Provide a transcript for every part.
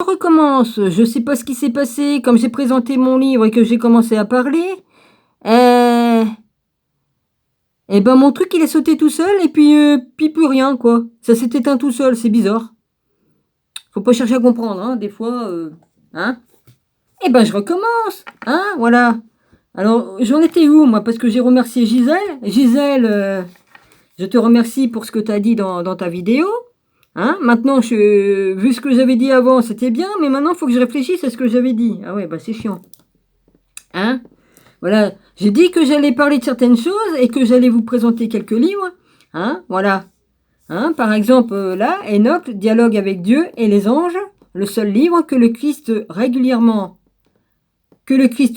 On recommence. Je sais pas ce qui s'est passé, comme j'ai présenté mon livre et que j'ai commencé à parler, heu et ben, mon truc il a sauté tout seul et puis plus rien quoi. Ça s'est éteint tout seul, c'est bizarre. Faut pas chercher à comprendre, hein, des fois, hein? Et ben, je recommence, hein, voilà. Alors, j'en étais où moi? Parce que j'ai remercié Gisèle. Gisèle, je te remercie pour ce que tu as dit dans ta vidéo, hein. Maintenant vu ce que j'avais dit avant, c'était bien, mais maintenant il faut que je réfléchisse à ce que j'avais dit. Ah ouais, bah, c'est chiant, hein. Voilà, j'ai dit que j'allais parler de certaines choses et que j'allais vous présenter quelques livres, hein, voilà. Hein, par exemple, là, Enoch, Dialogue avec Dieu et les anges, le seul livre que le Christ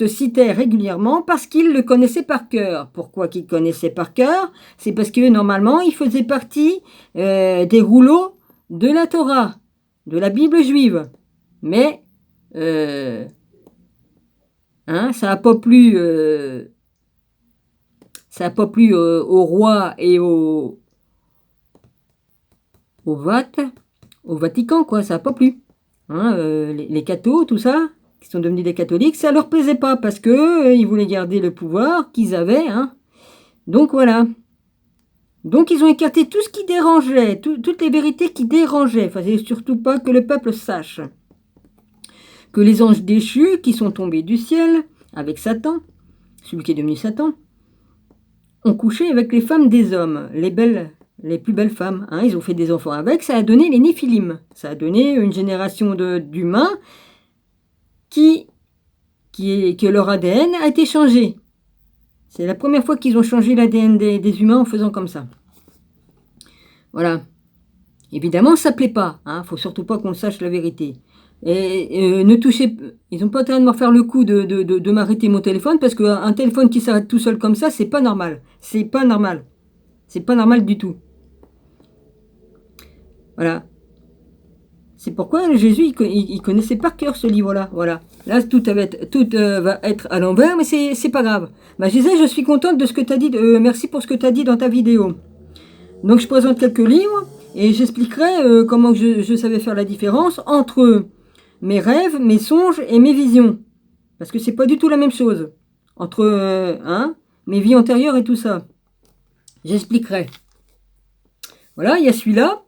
citait régulièrement parce qu'il le connaissait par cœur. Pourquoi qu'il connaissait par cœur? C'est parce que normalement, il faisait partie des rouleaux de la Torah, de la Bible juive. Mais hein, ça n'a pas plu, au roi et au Vatican, quoi. Ça n'a pas plu. Hein, les cathos, tout ça, qui sont devenus des catholiques, ça leur plaisait pas parce que ils voulaient garder le pouvoir qu'ils avaient, hein. Donc voilà. Donc ils ont écarté tout ce qui dérangeait, toutes les vérités qui dérangeaient. Il fallait surtout pas que le peuple sache que les anges déchus qui sont tombés du ciel avec Satan, celui qui est devenu Satan, ont couché avec les femmes des hommes, les plus belles femmes, hein. Ils ont fait des enfants avec, ça a donné les Néphilim. Ça a donné une génération d'humains que leur ADN a été changé. C'est la première fois qu'ils ont changé l'ADN des humains en faisant comme ça. Voilà. Évidemment, ça ne plaît pas. Hein. Faut surtout pas qu'on sache la vérité. Et ne touchez... Ils n'ont pas intérêt de me faire le coup de m'arrêter mon téléphone parce qu'un téléphone qui s'arrête tout seul comme ça, c'est pas normal. C'est pas normal. C'est pas normal du tout. Voilà. C'est pourquoi Jésus, il connaissait par cœur ce livre-là. Voilà. Là, tout va être à l'envers, mais c'est pas grave. Bah, je suis contente de ce que tu as dit. Merci pour ce que tu as dit dans ta vidéo. Donc, je présente quelques livres et j'expliquerai comment je savais faire la différence entre mes rêves, mes songes et mes visions. Parce que c'est pas du tout la même chose. Entre mes vies antérieures et tout ça. J'expliquerai. Voilà, il y a celui-là.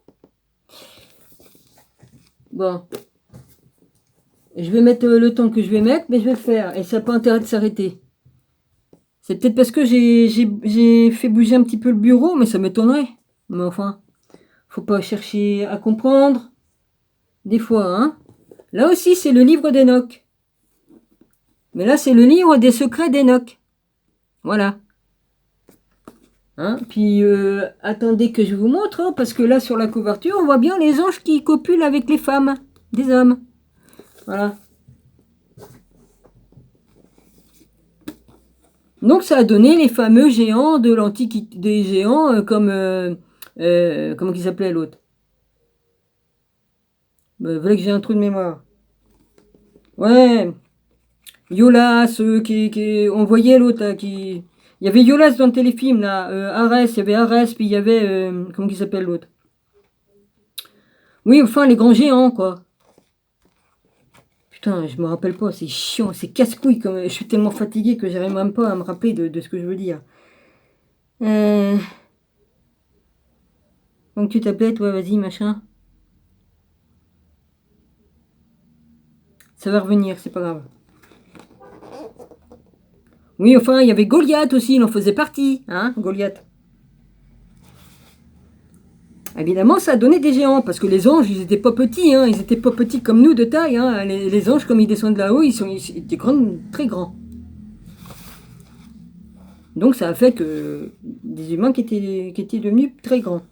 Bon. Je vais mettre le temps que je vais mettre, mais je vais le faire. Et ça n'a pas intérêt de s'arrêter. C'est peut-être parce que j'ai fait bouger un petit peu le bureau, mais ça m'étonnerait. Mais enfin, faut pas chercher à comprendre. Des fois, hein. Là aussi, c'est le livre d'Enoch. Mais là, c'est le livre des secrets d'Enoch. Voilà. Hein, puis, attendez que je vous montre, hein, parce que là, sur la couverture, on voit bien les anges qui copulent avec les femmes des hommes. Voilà. Donc, ça a donné les fameux géants de l'Antiquité, des géants comme... comment il s'appelait l'autre? Vous voulez que j'ai un trou de mémoire. Ouais. Yolas, on voyait l'autre, qui... Il y avait Yolas dans le téléfilm, là. Arès, il y avait Arès, puis il y avait... comment il s'appelle l'autre? Oui, enfin, les grands géants, quoi. Putain, je me rappelle pas, c'est chiant, c'est casse-couille. Je suis tellement fatigué que j'arrive même pas à me rappeler de ce que je veux dire. Donc tu t'appelais, toi, vas-y, machin. Ça va revenir, c'est pas grave. Oui, enfin, il y avait Goliath aussi, il en faisait partie, hein, Goliath. Évidemment, ça a donné des géants, parce que les anges, ils étaient pas petits, hein, ils étaient pas petits comme nous de taille, hein. Les anges, comme ils descendent là-haut, ils étaient très grands. Donc ça a fait que des humains qui étaient devenus très grands.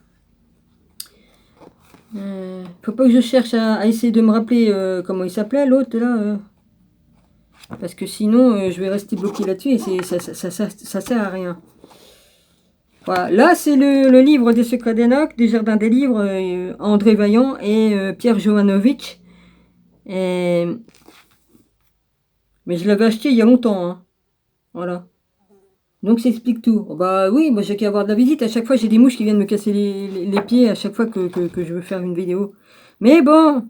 Faut pas que je cherche à essayer de me rappeler comment il s'appelait l'autre là, parce que sinon je vais rester bloqué là-dessus et ça sert à rien. Voilà, là c'est le livre des secrets d'Enoch, des jardins des livres, André Vaillant et Pierre Jovanovic. Mais je l'avais acheté il y a longtemps, hein. Voilà. Donc ça explique tout. Oh, bah oui, moi j'ai qu'à avoir de la visite. À chaque fois j'ai des mouches qui viennent me casser les pieds à chaque fois que je veux faire une vidéo. Mais bon.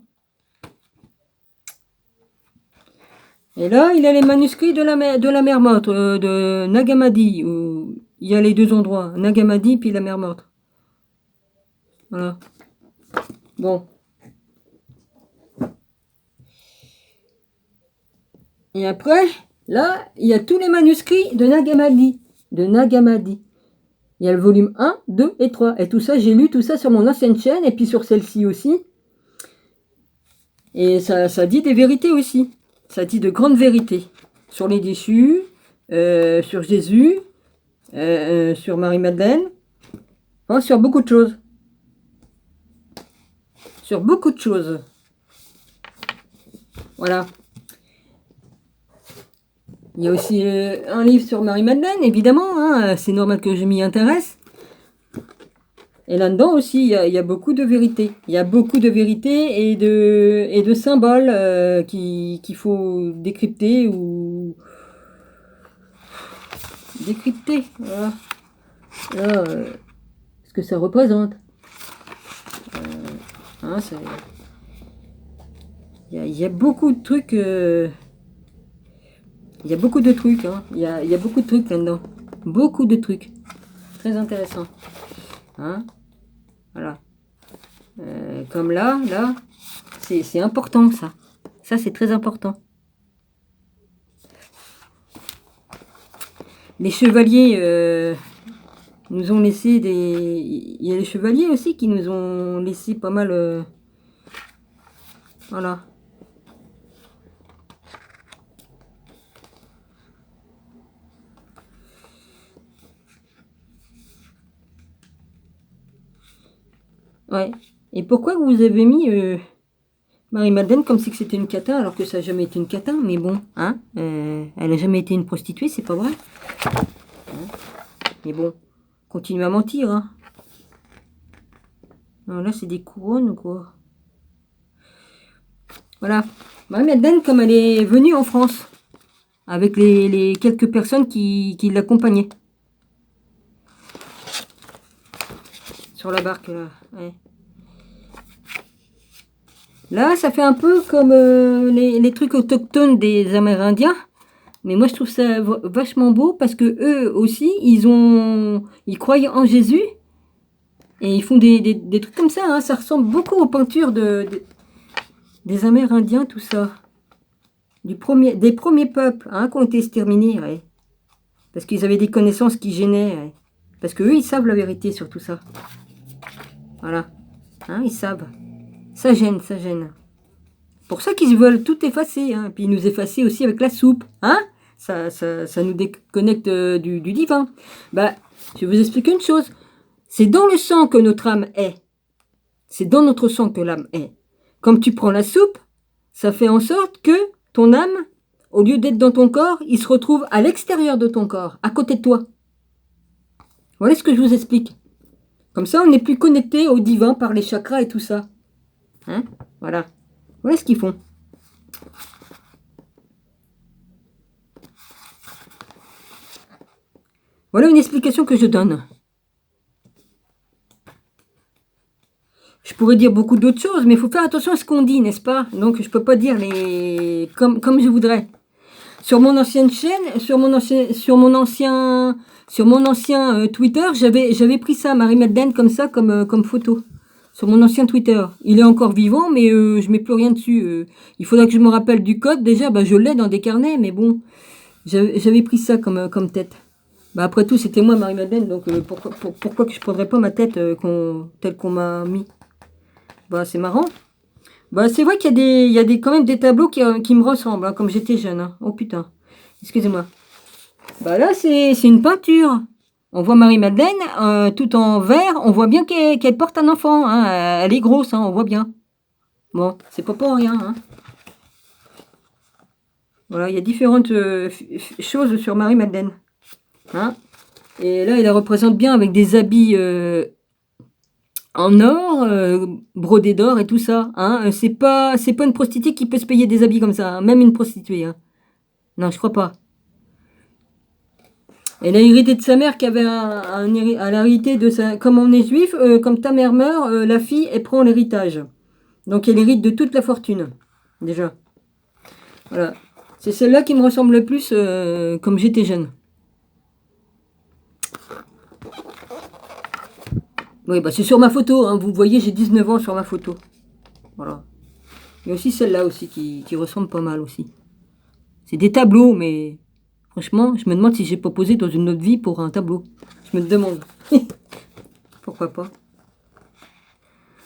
Et là, il a les manuscrits de la mer morte, de Nag Hammadi, où il y a les deux endroits, Nag Hammadi puis la mer morte. Voilà. Bon. Et après, là, il y a tous les manuscrits de Nag Hammadi. De Nag Hammadi. Il y a le volume 1, 2 et 3. Et tout ça, j'ai lu tout ça sur mon ancienne chaîne et puis sur celle-ci aussi. Et ça dit des vérités aussi. Ça dit de grandes vérités. Sur les déchus, sur Jésus, sur Marie-Madeleine. Enfin, sur beaucoup de choses. Sur beaucoup de choses. Voilà. Il y a aussi un livre sur Marie-Madeleine, évidemment. Hein, c'est normal que je m'y intéresse. Et là-dedans aussi, il y a beaucoup de vérités. Il y a beaucoup de vérités et de symboles qu'il faut décrypter ou... Décrypter, voilà. Là, ce que ça représente. Hein, il y a beaucoup de trucs... il y a beaucoup de trucs, hein. Il y a beaucoup de trucs là-dedans. Beaucoup de trucs. Très intéressant. Hein, voilà. Comme là, c'est important ça. Ça, c'est très important. Les chevaliers nous ont laissé des... Il y a les chevaliers aussi qui nous ont laissé pas mal... Voilà. Ouais. Et pourquoi vous avez mis Marie-Madeleine comme si c'était une cata, alors que ça n'a jamais été une cata, mais bon, hein, elle n'a jamais été une prostituée, c'est pas vrai. Hein, mais bon, continue à mentir, hein. Non, là, c'est des couronnes ou quoi. Voilà. Marie-Madeleine, comme elle est venue en France, avec les quelques personnes qui l'accompagnaient. Sur la barque, là. Ouais. Là, ça fait un peu comme les trucs autochtones des Amérindiens. Mais moi, je trouve ça vachement beau parce que eux aussi, ils croyaient en Jésus. Et ils font des trucs comme ça. Hein. Ça ressemble beaucoup aux peintures des Amérindiens, tout ça. Des premiers peuples hein, qui ont été exterminés. Ouais. Parce qu'ils avaient des connaissances qui gênaient. Ouais. Parce qu'eux, ils savent la vérité sur tout ça. Voilà. Hein, ils savent. Ça gêne, ça gêne. Pour ça qu'ils veulent tout effacer. Hein. Puis ils nous effacer aussi avec la soupe. Hein, ça nous déconnecte du divin. Bah, je vais vous expliquer une chose. C'est dans le sang que notre âme est. C'est dans notre sang que l'âme est. Comme tu prends la soupe, ça fait en sorte que ton âme, au lieu d'être dans ton corps, il se retrouve à l'extérieur de ton corps, à côté de toi. Voilà ce que je vous explique. Comme ça, on n'est plus connecté au divin par les chakras et tout ça. Hein, voilà. Voilà ce qu'ils font. Voilà une explication que je donne. Je pourrais dire beaucoup d'autres choses, mais il faut faire attention à ce qu'on dit, n'est-ce pas? Donc je ne peux pas dire comme je voudrais. Sur mon ancienne chaîne, sur mon ancien Twitter, j'avais pris ça, Marie-Madeleine, comme ça, comme photo. Sur mon ancien Twitter. Il est encore vivant, mais je mets plus rien dessus. Il faudra que je me rappelle du code. Déjà, bah, je l'ai dans des carnets, mais bon, j'avais pris ça comme tête. Bah, après tout, c'était moi, Marie-Madeleine, donc pourquoi que je prendrais pas ma tête telle qu'on m'a mis? Bah, c'est marrant. Bah, c'est vrai qu'il y a quand même des tableaux qui me ressemblent, hein, comme j'étais jeune. Hein. Oh putain, excusez-moi. Bah là, c'est une peinture. On voit Marie-Madeleine, tout en vert. On voit bien qu'elle porte un enfant. Hein. Elle est grosse, hein, on voit bien. Bon, c'est pas pour rien. Hein. Voilà, il y a différentes choses sur Marie-Madeleine. Hein. Et là, elle la représente bien avec des habits en or, brodé d'or et tout ça. Hein. C'est pas une prostituée qui peut se payer des habits comme ça. Hein. Même une prostituée. Hein. Non, je crois pas. Elle a hérité de sa mère qui avait elle a hérité de sa... Comme on est juif, comme ta mère meurt, la fille, elle prend l'héritage. Donc elle hérite de toute la fortune. Déjà. Voilà. C'est celle-là qui me ressemble le plus comme j'étais jeune. Oui, bah c'est sur ma photo, hein. Vous voyez, j'ai 19 ans sur ma photo. Voilà. Il y a aussi celle-là aussi qui ressemble pas mal aussi. C'est des tableaux, mais franchement, je me demande si j'ai pas posé dans une autre vie pour un tableau. Je me demande. Pourquoi pas?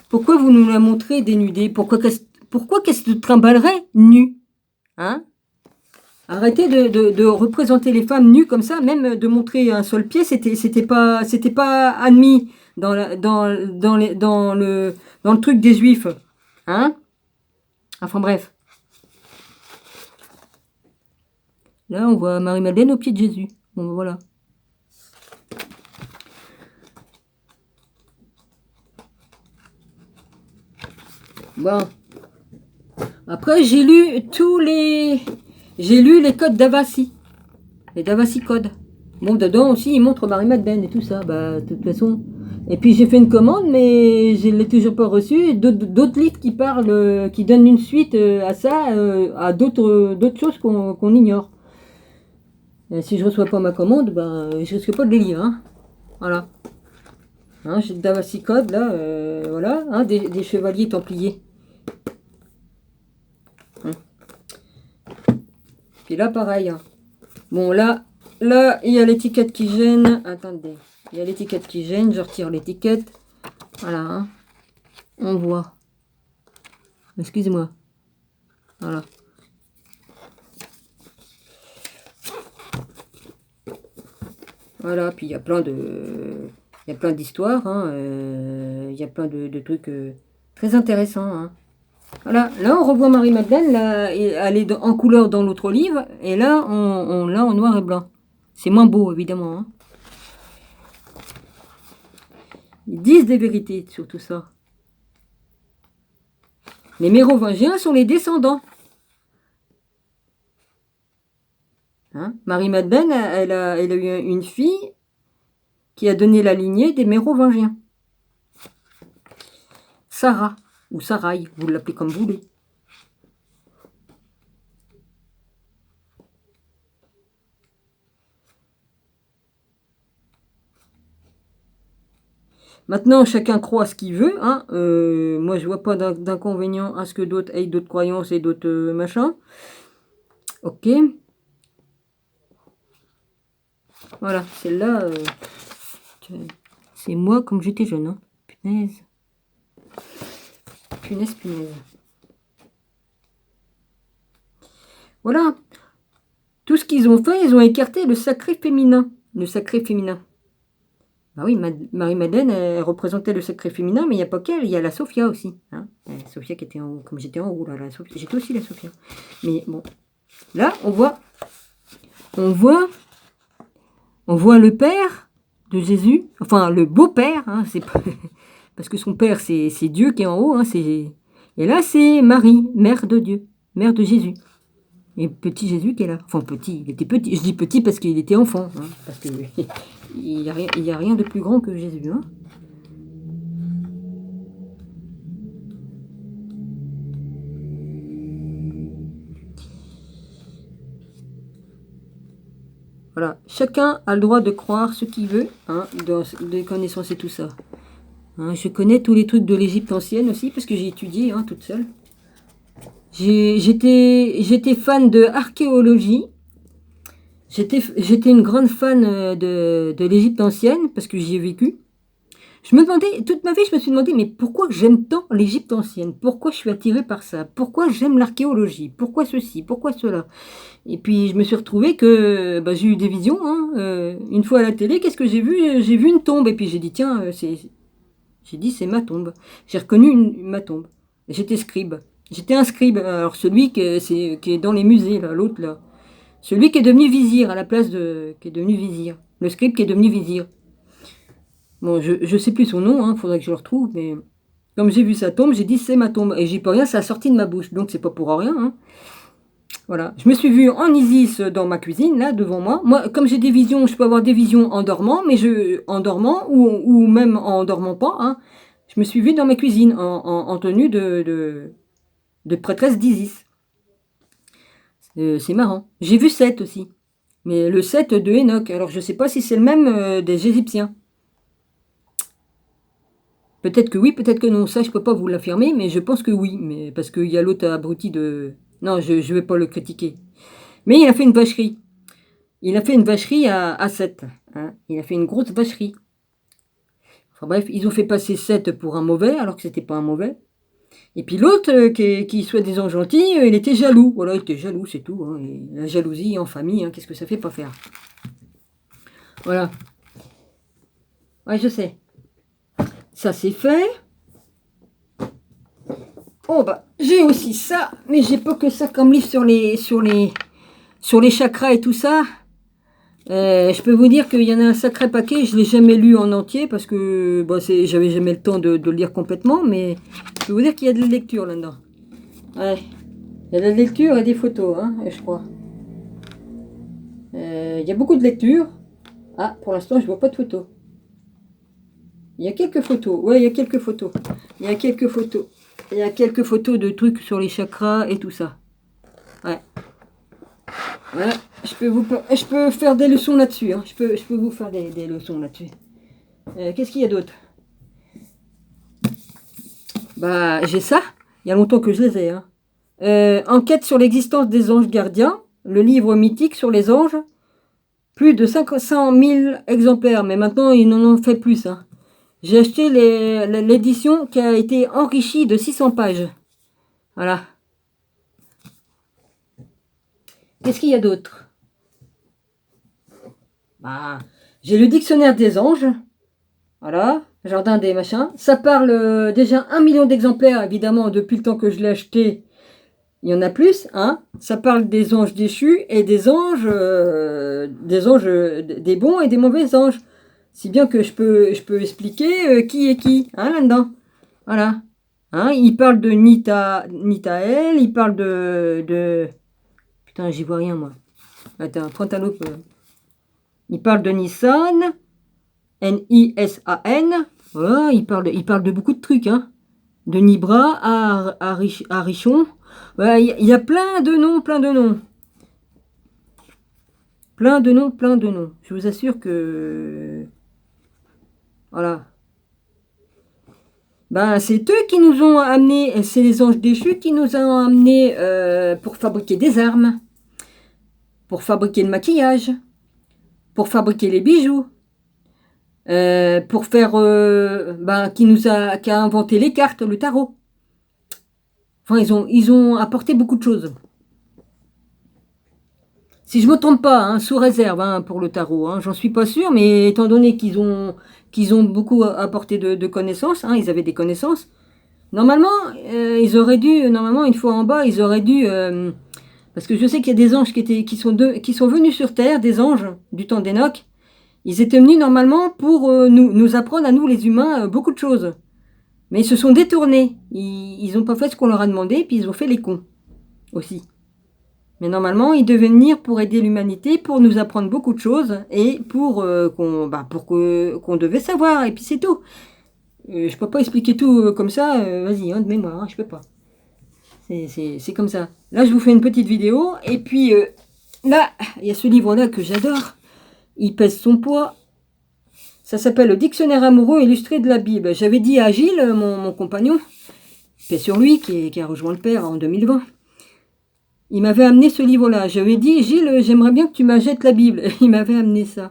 Pourquoi vous nous la montrez dénudée? Pourquoi qu'est-ce que tu trimballerais nue? Hein? Arrêtez de représenter les femmes nues comme ça, même de montrer un seul pied, c'était pas admis dans le truc des juifs. Hein? Enfin bref. Là, on voit Marie-Madeleine au pied de Jésus. Bon, ben voilà. Bon. Après, j'ai lu les codes d'Avassi. Les Davassi codes. Bon, dedans aussi, ils montrent Marie-Madeleine et tout ça. Bah, de toute façon. Et puis, j'ai fait une commande, mais je ne l'ai toujours pas reçue. D'autres livres qui parlent, qui donnent une suite à ça, à d'autres choses qu'on ignore. Et si je ne reçois pas ma commande, ben, je risque pas de les lire. Hein. Voilà. Hein, j'ai le Davassi code, là. Voilà. Hein, des chevaliers templiers. Puis là, pareil. Hein. Bon, là, il y a l'étiquette qui gêne. Attendez. Il y a l'étiquette qui gêne. Je retire l'étiquette. Voilà. Hein. On voit. Excusez-moi. Voilà. Voilà. Puis il y a plein d'histoires. Hein. Il y a plein de trucs très intéressants. Hein. Voilà, là on revoit Marie-Madeleine, là, elle est en couleur dans l'autre livre, et là on l'a en noir et blanc. C'est moins beau évidemment. Hein. Ils disent des vérités sur tout ça. Les Mérovingiens sont les descendants. Hein? Marie-Madeleine, elle a eu une fille qui a donné la lignée des Mérovingiens. Sarah, ou Sarai, vous l'appelez comme vous voulez. Maintenant, chacun croit ce qu'il veut. Hein. Moi, je vois pas d'inconvénient à ce que d'autres aient d'autres croyances et d'autres machins. Ok. Voilà, celle-là, c'est moi comme j'étais jeune. Hein. Punaise. Punaise. Voilà. Tout ce qu'ils ont fait, ils ont écarté le sacré féminin. Le sacré féminin. Bah oui, Marie-Madeleine, elle représentait le sacré féminin, mais il n'y a pas qu'elle, il y a la Sophia aussi. Hein. Sophia qui était en haut, comme j'étais en haut, là, j'étais aussi la Sophia. Mais bon, là, on voit le père de Jésus, enfin le beau-père, hein, c'est pas, parce que son père, c'est Dieu qui est en haut, hein, et là, c'est Marie, mère de Dieu, mère de Jésus. Et petit Jésus qui est là. Enfin, petit, il était petit. Je dis petit parce qu'il était enfant. Hein, parce que il n'y a rien de plus grand que Jésus. Hein. Voilà. Chacun a le droit de croire ce qu'il veut, hein, dans des connaissances et tout ça. Hein, je connais tous les trucs de l'Égypte ancienne aussi, parce que j'ai étudié hein, toute seule. J'étais fan de archéologie. J'étais une grande fan de l'Égypte ancienne, parce que j'y ai vécu. Je me demandais, toute ma vie, je me suis demandé, mais pourquoi j'aime tant l'Égypte ancienne? Pourquoi je suis attirée par ça? Pourquoi j'aime l'archéologie? Pourquoi ceci? Pourquoi cela? Et puis, je me suis retrouvée que bah, j'ai eu des visions. Hein. Une fois à la télé, qu'est-ce que j'ai vu? J'ai vu une tombe. Et puis, j'ai dit, tiens, j'ai dit, c'est ma tombe. J'ai reconnu ma tombe. J'étais scribe. J'étais un scribe. Alors, celui qui est dans les musées, là, l'autre, là. Celui qui est devenu vizir, à la place qui est devenu vizir. Le scribe qui est devenu vizir. Bon, je sais plus son nom, hein, faudrait que je le retrouve, mais comme j'ai vu sa tombe, j'ai dit c'est ma tombe. Et j'y peux rien, ça a sorti de ma bouche, donc c'est pas pour rien. Hein. Voilà. Je me suis vue en Isis dans ma cuisine, là, devant moi. Moi, comme j'ai des visions, je peux avoir des visions en dormant, mais en dormant, ou même en dormant pas, hein, je me suis vue dans ma cuisine, en tenue de prêtresse d'Isis. C'est marrant. J'ai vu 7 aussi. Mais le 7 de Enoch. Alors je sais pas si c'est le même des Égyptiens. Peut-être que oui, peut-être que non. Ça, je peux pas vous l'affirmer, mais je pense que oui. Mais parce qu'il y a l'autre abruti de... Non, je vais pas le critiquer. Mais il a fait une vacherie. Il a fait une vacherie à 7. Hein. Il a fait une grosse vacherie. Enfin bref, ils ont fait passer 7 pour un mauvais, alors que c'était pas un mauvais. Et puis l'autre, qui soi-disant gentil, il était jaloux. Voilà, il était jaloux, c'est tout. Hein. Et la jalousie en famille, hein, qu'est-ce que ça fait pas faire? Voilà. Ouais, je sais. Ça, c'est fait. Oh, bah, j'ai aussi ça. Mais j'ai pas que ça comme livre sur les chakras et tout ça. Je peux vous dire qu'il y en a un sacré paquet. Je l'ai jamais lu en entier parce que bah, j'avais jamais le temps de le lire complètement. Mais je peux vous dire qu'il y a de la lecture là-dedans. Ouais. Il y a de la lecture et des photos, hein, je crois. Il y a beaucoup de lecture. Ah, pour l'instant, je vois pas de photos. Il y a quelques photos. Ouais, il y a quelques photos. Il y a quelques photos. Il y a quelques photos de trucs sur les chakras et tout ça. Ouais. Voilà. Je peux faire des leçons là-dessus. Hein. Je peux vous faire des leçons là-dessus. Qu'est-ce qu'il y a d'autre? Bah, j'ai ça. Il y a longtemps que je les ai. Hein. Enquête sur l'existence des anges gardiens. Le livre mythique sur les anges. Plus de 500 000 exemplaires. Mais maintenant, ils n'en ont fait plus. Hein. J'ai acheté l'édition qui a été enrichie de 600 pages. Voilà. Qu'est-ce qu'il y a d'autre? Bah, j'ai le dictionnaire des anges. Voilà. Jardin des machins. Ça parle déjà 1 million d'exemplaires, évidemment, depuis le temps que je l'ai acheté. Il y en a plus, hein. Ça parle des anges déchus et des anges, des bons et des mauvais anges. Si bien que je peux expliquer qui est qui, hein, là-dedans. Voilà. Hein, il parle de Nitael, il parle de... Putain, j'y vois rien, moi. Attends, prends ta loupe. Il parle de Nissan, Nisan. Voilà, il parle de beaucoup de trucs, hein. De Nibra à Richon. Ouais, il y a plein de noms, plein de noms. Plein de noms, plein de noms. Je vous assure que... Voilà. Ben, c'est eux qui nous ont amenés, c'est les anges déchus qui nous ont amenés pour fabriquer des armes, pour fabriquer le maquillage, pour fabriquer les bijoux, pour faire, qui a inventé les cartes, le tarot. Enfin, ils ont apporté beaucoup de choses. Si je me trompe pas, hein, sous réserve hein, pour le tarot, hein, j'en suis pas sûr, mais étant donné qu'ils ont beaucoup apporté de connaissances, hein, ils avaient des connaissances. Normalement, ils auraient dû, normalement, une fois en bas, ils auraient dû, parce que je sais qu'il y a des anges qui sont venus sur Terre, des anges du temps d'Enoch. Ils étaient venus normalement pour nous apprendre à nous les humains beaucoup de choses. Mais ils se sont détournés. Ils n'ont pas fait ce qu'on leur a demandé, puis ils ont fait les cons aussi. Mais normalement, ils devaient venir pour aider l'humanité, pour nous apprendre beaucoup de choses et pour qu'on devait savoir. Et puis c'est tout. Je peux pas expliquer tout comme ça. Vas-y, hein, de mémoire, hein, je peux pas. C'est comme ça. Là, je vous fais une petite vidéo. Et puis là, il y a ce livre-là que j'adore. Il pèse son poids. Ça s'appelle Le Dictionnaire amoureux illustré de la Bible. J'avais dit à Gilles, mon compagnon, paix sur lui, qui a rejoint le Père en 2020. Il m'avait amené ce livre-là. J'avais dit, Gilles, j'aimerais bien que tu m'achètes la Bible. Il m'avait amené ça.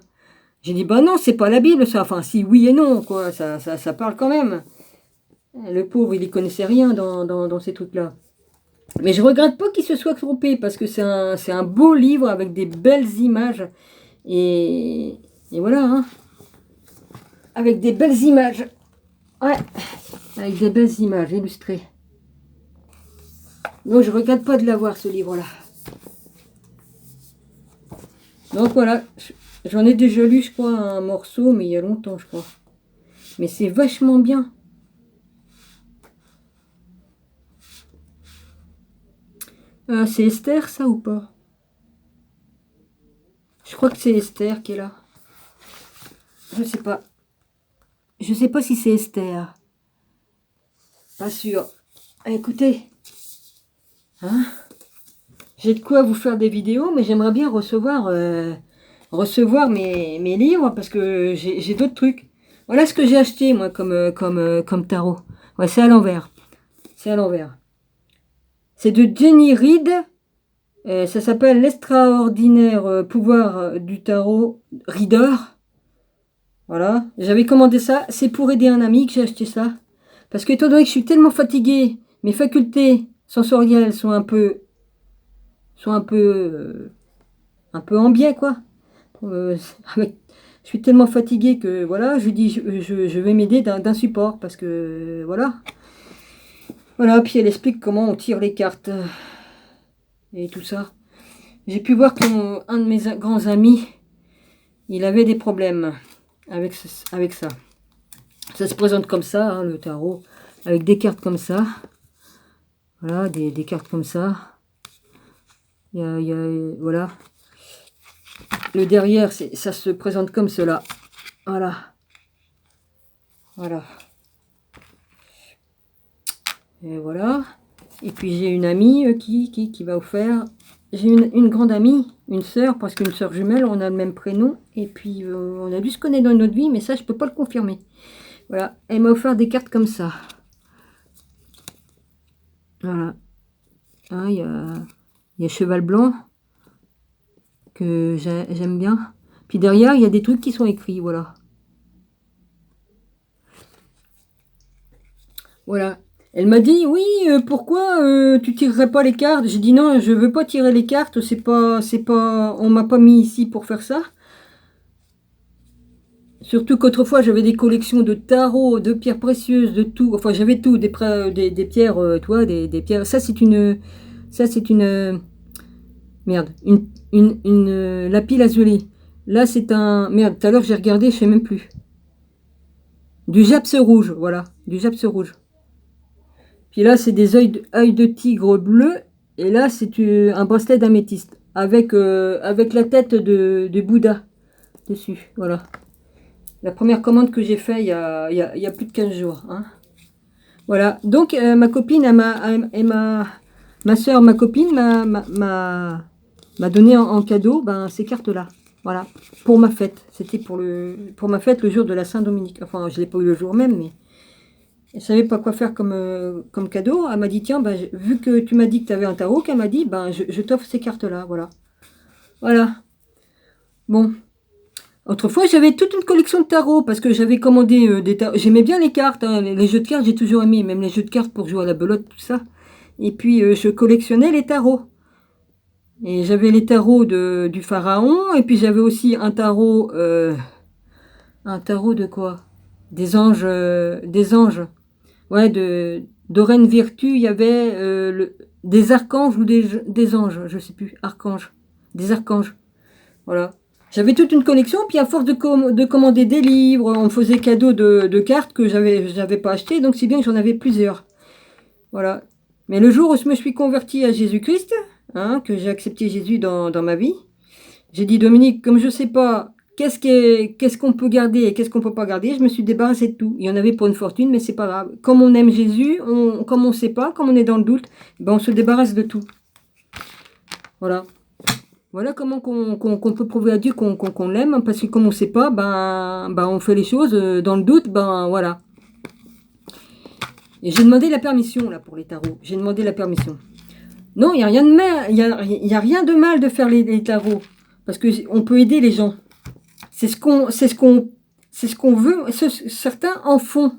J'ai dit, bah non, c'est pas la Bible, ça. Enfin, si, oui et non, quoi. Ça parle quand même. Le pauvre, il y connaissait rien dans ces trucs-là. Mais je regrette pas qu'il se soit trompé, parce que c'est un beau livre avec des belles images. Et voilà, hein. Avec des belles images. Ouais, avec des belles images illustrées. Donc je regrette pas de l'avoir, ce livre-là. Donc voilà, j'en ai déjà lu, je crois, un morceau, mais il y a longtemps, je crois. Mais c'est vachement bien. C'est Esther, ça, ou pas? Je crois que c'est Esther qui est là. Je sais pas. Je sais pas si c'est Esther. Pas sûr. Écoutez. Hein? j'ai de quoi vous faire des vidéos, mais j'aimerais bien recevoir, recevoir mes livres parce que j'ai d'autres trucs. Voilà ce que j'ai acheté, moi, comme tarot. Ouais, c'est à l'envers. C'est à l'envers. C'est de Jenny Reed. Ça s'appelle l'extraordinaire pouvoir du tarot Reader. Voilà. J'avais commandé ça. C'est pour aider un ami que j'ai acheté ça. Parce que étant donné que je suis tellement fatiguée, mes facultés sensorielles sont un peu un peu en biais, quoi. Euh, je suis tellement fatiguée que voilà, je lui dis je vais m'aider d'un support parce que voilà. Voilà, puis elle explique comment on tire les cartes et tout ça. J'ai pu voir qu'un de mes grands amis, il avait des problèmes avec ça. Ça se présente comme ça, hein, le tarot, avec des cartes comme ça. Voilà, des cartes comme ça. Voilà. Le derrière, ça se présente comme cela. Voilà. Voilà. Et voilà. Et puis j'ai une amie qui va offrir. J'ai une grande amie, une sœur, parce qu'une sœur jumelle, on a le même prénom. Et puis on a dû se connaître dans notre vie, mais ça, je peux pas le confirmer. Voilà. Elle m'a offert des cartes comme ça. Voilà. Hein, il y a cheval blanc que j'aime bien. Puis derrière, il y a des trucs qui sont écrits, voilà. Voilà. Elle m'a dit, oui, pourquoi tu tirerais pas les cartes? J'ai dit non, je veux pas tirer les cartes, on m'a pas mis ici pour faire ça. Surtout qu'autrefois, j'avais des collections de tarots, de pierres précieuses, de tout. Enfin, j'avais tout, des pierres, toi, des pierres. Ça c'est une, merde, lapis lazuli. Là, c'est un, merde, tout à l'heure, j'ai regardé, je sais même plus. Du japs rouge, voilà, du japs rouge. Puis là, c'est des œils de tigre bleu. Et là, c'est un bracelet d'améthyste. Avec la tête de Bouddha dessus. Voilà. La première commande que j'ai faite il y a plus de 15 jours. Hein. Voilà. Donc, ma copine, ma soeur, ma copine m'a donné en cadeau ces cartes-là. Voilà. Pour ma fête. C'était pour ma fête le jour de la Saint-Dominique. Enfin, je ne l'ai pas eu le jour même, mais elle ne savait pas quoi faire comme cadeau. Elle m'a dit, tiens, vu que tu m'as dit que tu avais un tarot, qu'elle m'a dit, je t'offre ces cartes-là. Voilà. Voilà. Bon. Autrefois, j'avais toute une collection de tarots parce que j'avais commandé des tarots. J'aimais bien les cartes. Hein. Les jeux de cartes, j'ai toujours aimé. Même les jeux de cartes pour jouer à la belote, tout ça. Et puis, je collectionnais les tarots. Et j'avais les tarots du pharaon. Et puis, j'avais aussi un tarot... un tarot de quoi? Des anges. Des anges. Ouais, de Reine Virtu, il y avait des archanges ou des anges, je sais plus, archanges, des archanges, voilà. J'avais toute une collection, puis à force de commander des livres, on me faisait cadeau de cartes que j'avais pas achetées, donc c'est bien que j'en avais plusieurs, voilà. Mais le jour où je me suis convertie à Jésus-Christ, hein, que j'ai accepté Jésus dans ma vie, j'ai dit, Dominique, comme je sais pas qu'est-ce qu'on peut garder et qu'est-ce qu'on peut pas garder, je me suis débarrassée de tout. Il y en avait pour une fortune, mais c'est pas grave. Comme on aime Jésus, comme on sait pas, comme on est dans le doute, on se débarrasse de tout. Voilà. Voilà comment qu'on peut prouver à Dieu qu'on l'aime, parce que comme on sait pas, on fait les choses dans le doute, voilà. Et j'ai demandé la permission là pour les tarots. J'ai demandé la permission. Non, il y a rien de mal, il y a rien de mal de faire les tarots, parce que on peut aider les gens. C'est ce qu'on veut. Certains en font.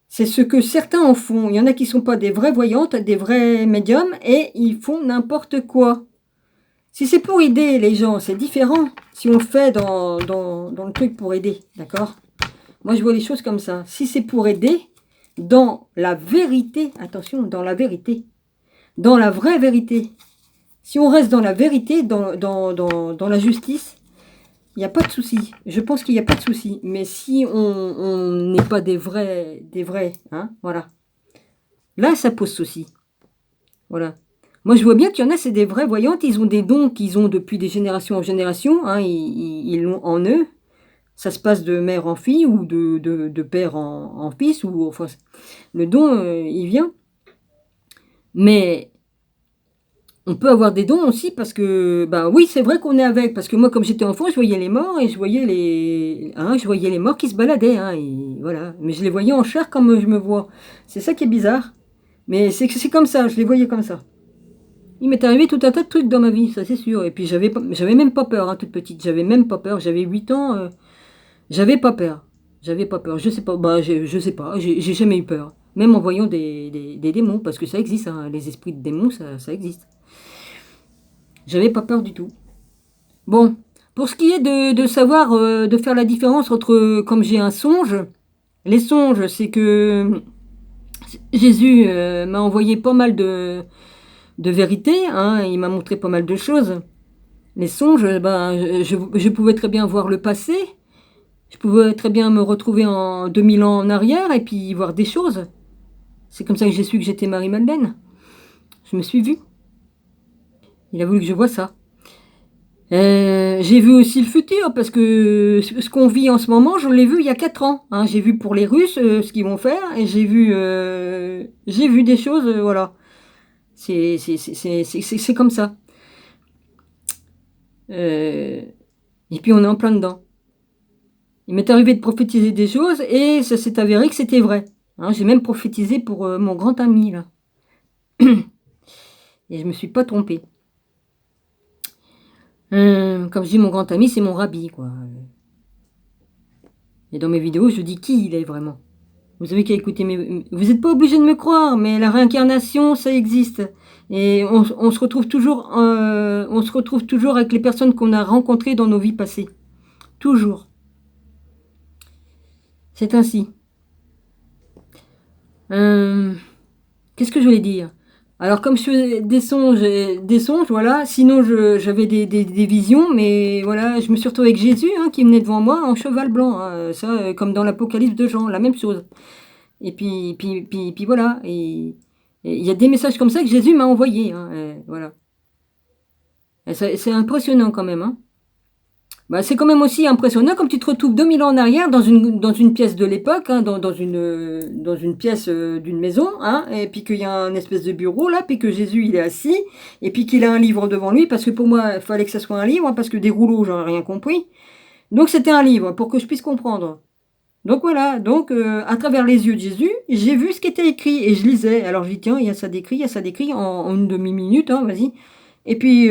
C'est ce que certains en font. Il y en a qui ne sont pas des vraies voyantes, des vrais médiums, et ils font n'importe quoi. Si c'est pour aider les gens, c'est différent. Si on fait dans le truc pour aider, d'accord? Moi, je vois les choses comme ça. Si c'est pour aider, dans la vérité, attention, dans la vérité, dans la vraie vérité. Si on reste dans la vérité, dans la justice, il n'y a pas de souci. Je pense qu'il n'y a pas de souci. Mais si on n'est pas des vrais, hein, voilà. Là, ça pose souci. Voilà. Moi, je vois bien qu'il y en a, c'est des vraies voyantes. Ils ont des dons qu'ils ont depuis des générations en génération. Hein, ils l'ont en eux. Ça se passe de mère en fille ou de père en fils. Enfin, le don, il vient. Mais on peut avoir des dons aussi parce que, ben oui, c'est vrai qu'on est avec. Parce que moi, comme j'étais enfant, je voyais les morts et je voyais les morts qui se baladaient, hein, et voilà. Mais je les voyais en chair comme je me vois. C'est ça qui est bizarre. Mais c'est comme ça, je les voyais comme ça. Il m'est arrivé tout un tas de trucs dans ma vie, ça c'est sûr. Et puis j'avais même pas peur, hein, toute petite. J'avais même pas peur. J'avais 8 ans. J'avais pas peur. J'avais pas peur. Je sais pas. Bah, je sais pas. J'ai jamais eu peur. Même en voyant des démons, parce que ça existe, hein, les esprits de démons, ça existe. J'avais pas peur du tout. Bon, pour ce qui est de savoir, de faire la différence entre, comme j'ai un songe, les songes, c'est que Jésus m'a envoyé pas mal de vérités, hein, il m'a montré pas mal de choses. Les songes, ben, je pouvais très bien voir le passé, je pouvais très bien me retrouver en 2000 ans en arrière et puis voir des choses. C'est comme ça que j'ai su que j'étais Marie-Madeleine. Je me suis vue. Il a voulu que je voie ça. J'ai vu aussi le futur, parce que ce qu'on vit en ce moment, je l'ai vu il y a 4 ans. Hein. J'ai vu pour les Russes ce qu'ils vont faire, et j'ai vu des choses, voilà. C'est comme ça. Euh, et puis on est en plein dedans. Il m'est arrivé de prophétiser des choses, et ça s'est avéré que c'était vrai. Hein, j'ai même prophétisé pour mon grand ami, là. Et je me suis pas trompée. Comme je dis, mon grand ami, c'est mon rabbi, quoi. Et dans mes vidéos, je dis qui il est vraiment. Vous avez qu'à écouter Vous n'êtes pas obligé de me croire, mais la réincarnation, ça existe. Et on se retrouve toujours, avec les personnes qu'on a rencontrées dans nos vies passées. Toujours. C'est ainsi. Qu'est-ce que je voulais dire? Alors, comme je fais des songes, voilà. Sinon, j'avais des visions, mais voilà, je me suis retrouvée avec Jésus, hein, qui venait devant moi en cheval blanc. Hein, ça, comme dans l'Apocalypse de Jean, la même chose. Et puis voilà. Et il y a des messages comme ça que Jésus m'a envoyés. Hein, voilà. C'est impressionnant quand même. Hein. Bah, c'est quand même aussi impressionnant comme tu te retrouves 2000 ans en arrière dans une pièce de l'époque, hein, dans une pièce d'une maison, hein, et puis qu'il y a un espèce de bureau là, puis que Jésus il est assis, et puis qu'il a un livre devant lui, parce que pour moi il fallait que ça soit un livre, hein, parce que des rouleaux j'en ai rien compris. Donc c'était un livre pour que je puisse comprendre. Donc voilà, donc à travers les yeux de Jésus, j'ai vu ce qui était écrit et je lisais. Alors je dis tiens, il y a ça d'écrit, il y a ça d'écrit en une demi-minute, hein, vas-y. Et puis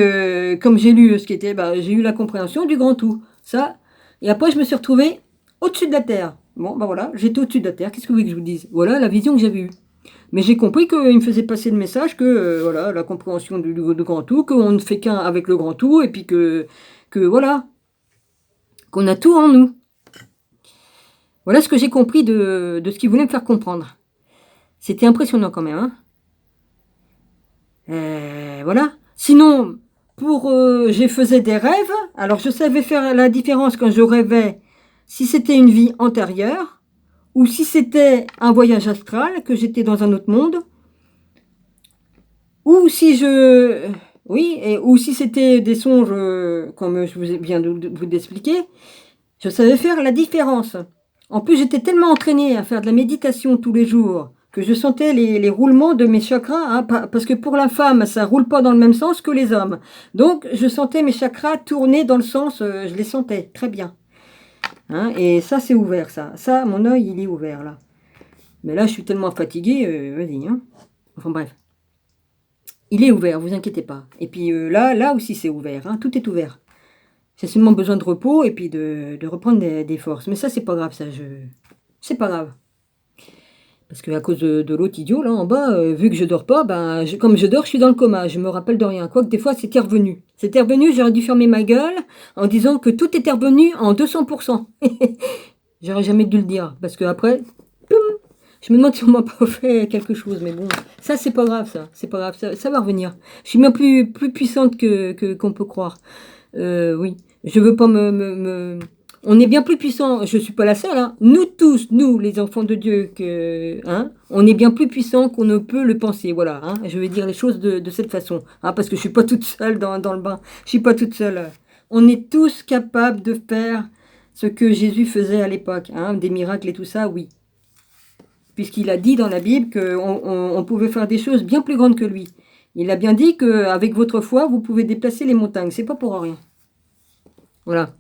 comme j'ai lu ce qui était, bah, j'ai eu la compréhension du grand tout. Ça. Et après je me suis retrouvée au-dessus de la terre. Bon, bah voilà, j'étais au-dessus de la terre. Qu'est-ce que vous voulez que je vous dise? Voilà la vision que j'avais eue. Mais j'ai compris qu'il me faisait passer le message que voilà, la compréhension du grand tout, qu'on ne fait qu'un avec le grand tout, et puis que voilà, qu'on a tout en nous. Voilà ce que j'ai compris de ce qu'il voulait me faire comprendre. C'était impressionnant quand même. Hein. Voilà. Sinon, je faisais des rêves. Alors, je savais faire la différence quand je rêvais, si c'était une vie antérieure, ou si c'était un voyage astral, que j'étais dans un autre monde, ou si je... Oui, ou si c'était des songes, comme je viens de vous l'expliquer, je savais faire la différence. En plus, j'étais tellement entraînée à faire de la méditation tous les jours que je sentais les roulements de mes chakras, hein, parce que pour la femme, ça roule pas dans le même sens que les hommes. Donc, je sentais mes chakras tourner dans le sens, je les sentais très bien. Hein, et ça, c'est ouvert, ça. Ça, mon œil, il est ouvert, là. Mais là, je suis tellement fatiguée, vas-y. Hein. Enfin, bref. Il est ouvert, vous inquiétez pas. Et puis là aussi, c'est ouvert. Hein, tout est ouvert. J'ai seulement besoin de repos et puis de reprendre des forces. Mais ça, c'est pas grave, ça. C'est pas grave. Parce qu'à cause de l'autre idiot, là, en bas, vu que je dors pas, ben, comme je dors, je suis dans le coma. Je me rappelle de rien. Quoique des fois, c'était revenu. C'était revenu, j'aurais dû fermer ma gueule en disant que tout était revenu en 200%. J'aurais jamais dû le dire. Parce que après, poum, je me demande si on m'a pas fait quelque chose. Mais bon, ça, c'est pas grave, ça. C'est pas grave, ça va revenir. Je suis bien plus puissante qu'on peut croire. Oui, je veux pas On est bien plus puissants, je suis pas la seule, hein. Nous tous, nous, les enfants de Dieu, hein, on est bien plus puissants qu'on ne peut le penser, voilà, hein. Je vais dire les choses de cette façon, hein, parce que je suis pas toute seule dans le bain, je suis pas toute seule. On est tous capables de faire ce que Jésus faisait à l'époque, hein, des miracles et tout ça, oui. Puisqu'il a dit dans la Bible qu'on pouvait faire des choses bien plus grandes que lui. Il a bien dit qu'avec votre foi, vous pouvez déplacer les montagnes. C'est pas pour rien. Voilà.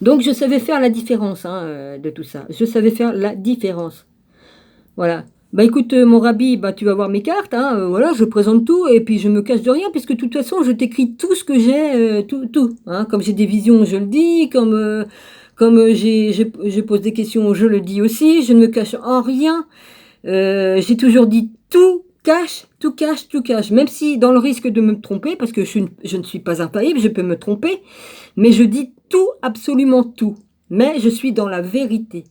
Donc, je savais faire la différence de tout ça. Je savais faire la différence. Voilà. Bah écoute, mon rabbi, bah tu vas voir mes cartes, voilà, je présente tout et puis je me cache de rien puisque de toute façon, je t'écris tout ce que j'ai, tout, hein. Comme j'ai des visions, je le dis, comme je pose des questions, je le dis aussi, je ne me cache en rien. J'ai toujours dit tout cache, tout cache, tout cache. Même si dans le risque de me tromper, parce que je ne suis pas infaillible, je peux me tromper, mais je dis tout, absolument tout. Mais je suis dans la vérité.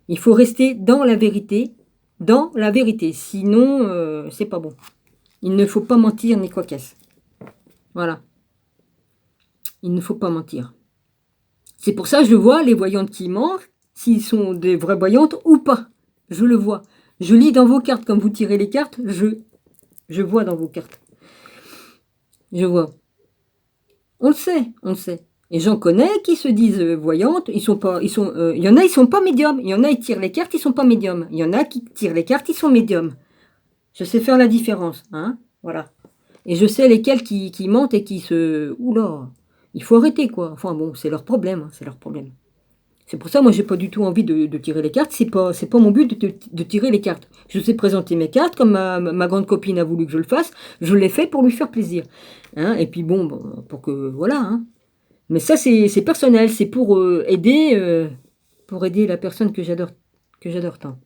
Il faut rester dans la vérité. Dans la vérité, sinon c'est pas bon. Il ne faut pas mentir ni quoi qu'est-ce. Voilà. Il ne faut pas mentir. C'est pour ça que je vois les voyantes qui mentent, s'ils sont des vraies voyantes ou pas. Je le vois. Je lis dans vos cartes, comme vous tirez les cartes, je vois dans vos cartes. Je vois. On le sait, on le sait. Et j'en connais qui se disent voyantes, il y en a, ils sont pas médiums. Il y en a, ils tirent les cartes, ils sont pas médiums. Il y en a qui tirent les cartes, ils sont médiums. Je sais faire la différence, hein, voilà. Et je sais lesquels qui mentent et qui se... Oula, il faut arrêter, quoi. Enfin bon, c'est leur problème, c'est leur problème. C'est pour ça, moi, j'ai pas du tout envie de tirer les cartes. C'est pas mon but de tirer les cartes. Je sais présenter mes cartes, comme ma grande copine a voulu que je le fasse. Je l'ai fait pour lui faire plaisir. Hein, et puis bon, pour que... Voilà, hein. Mais ça, c'est personnel. C'est pour aider la personne que j'adore tant.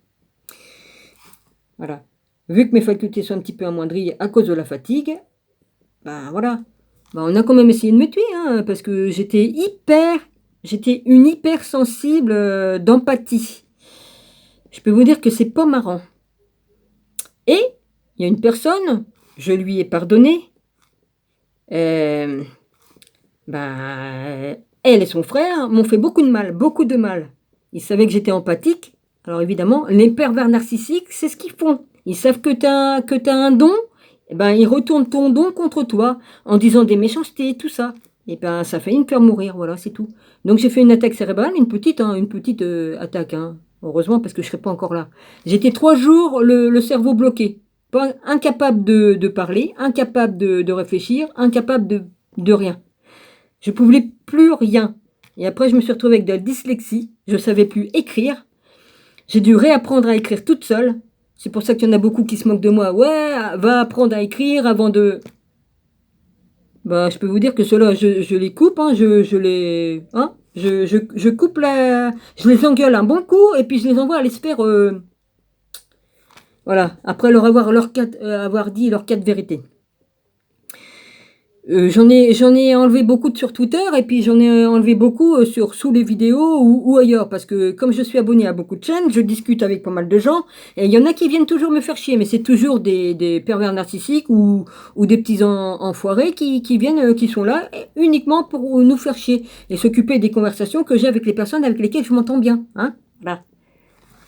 Voilà. Vu que mes facultés sont un petit peu amoindries à cause de la fatigue, ben voilà. Ben, on a quand même essayé de me tuer, hein, parce que j'étais une hypersensible d'empathie. Je peux vous dire que c'est pas marrant. Et il y a une personne, je lui ai pardonné. Ben, elle et son frère m'ont fait beaucoup de mal, beaucoup de mal. Ils savaient que j'étais empathique. Alors évidemment, les pervers narcissiques, c'est ce qu'ils font. Ils savent que t'as un don, et ben ils retournent ton don contre toi en disant des méchancetés, tout ça. Et ben ça fait me faire mourir, voilà, c'est tout. Donc j'ai fait une attaque cérébrale, une petite attaque, hein. Heureusement parce que je serais pas encore là. J'étais 3 jours le cerveau bloqué, pas incapable de parler, incapable de réfléchir, incapable de rien. Je pouvais plus rien. Et après je me suis retrouvée avec de la dyslexie. Je savais plus écrire. J'ai dû réapprendre à écrire toute seule. C'est pour ça qu'il y en a beaucoup qui se moquent de moi. Ouais, va apprendre à écrire avant de... Bah, je peux vous dire que ceux-là, je les coupe, hein, je coupe je les engueule un bon coup et puis je les envoie à les faire... voilà, après leur avoir dit leurs 4 vérités. J'en ai enlevé beaucoup sur Twitter et puis j'en ai enlevé beaucoup sous les vidéos ou ailleurs parce que comme je suis abonné à beaucoup de chaînes, je discute avec pas mal de gens et il y en a qui viennent toujours me faire chier, mais c'est toujours des pervers narcissiques ou des petits enfoirés qui viennent, qui sont là uniquement pour nous faire chier et s'occuper des conversations que j'ai avec les personnes avec lesquelles je m'entends bien, hein. Voilà.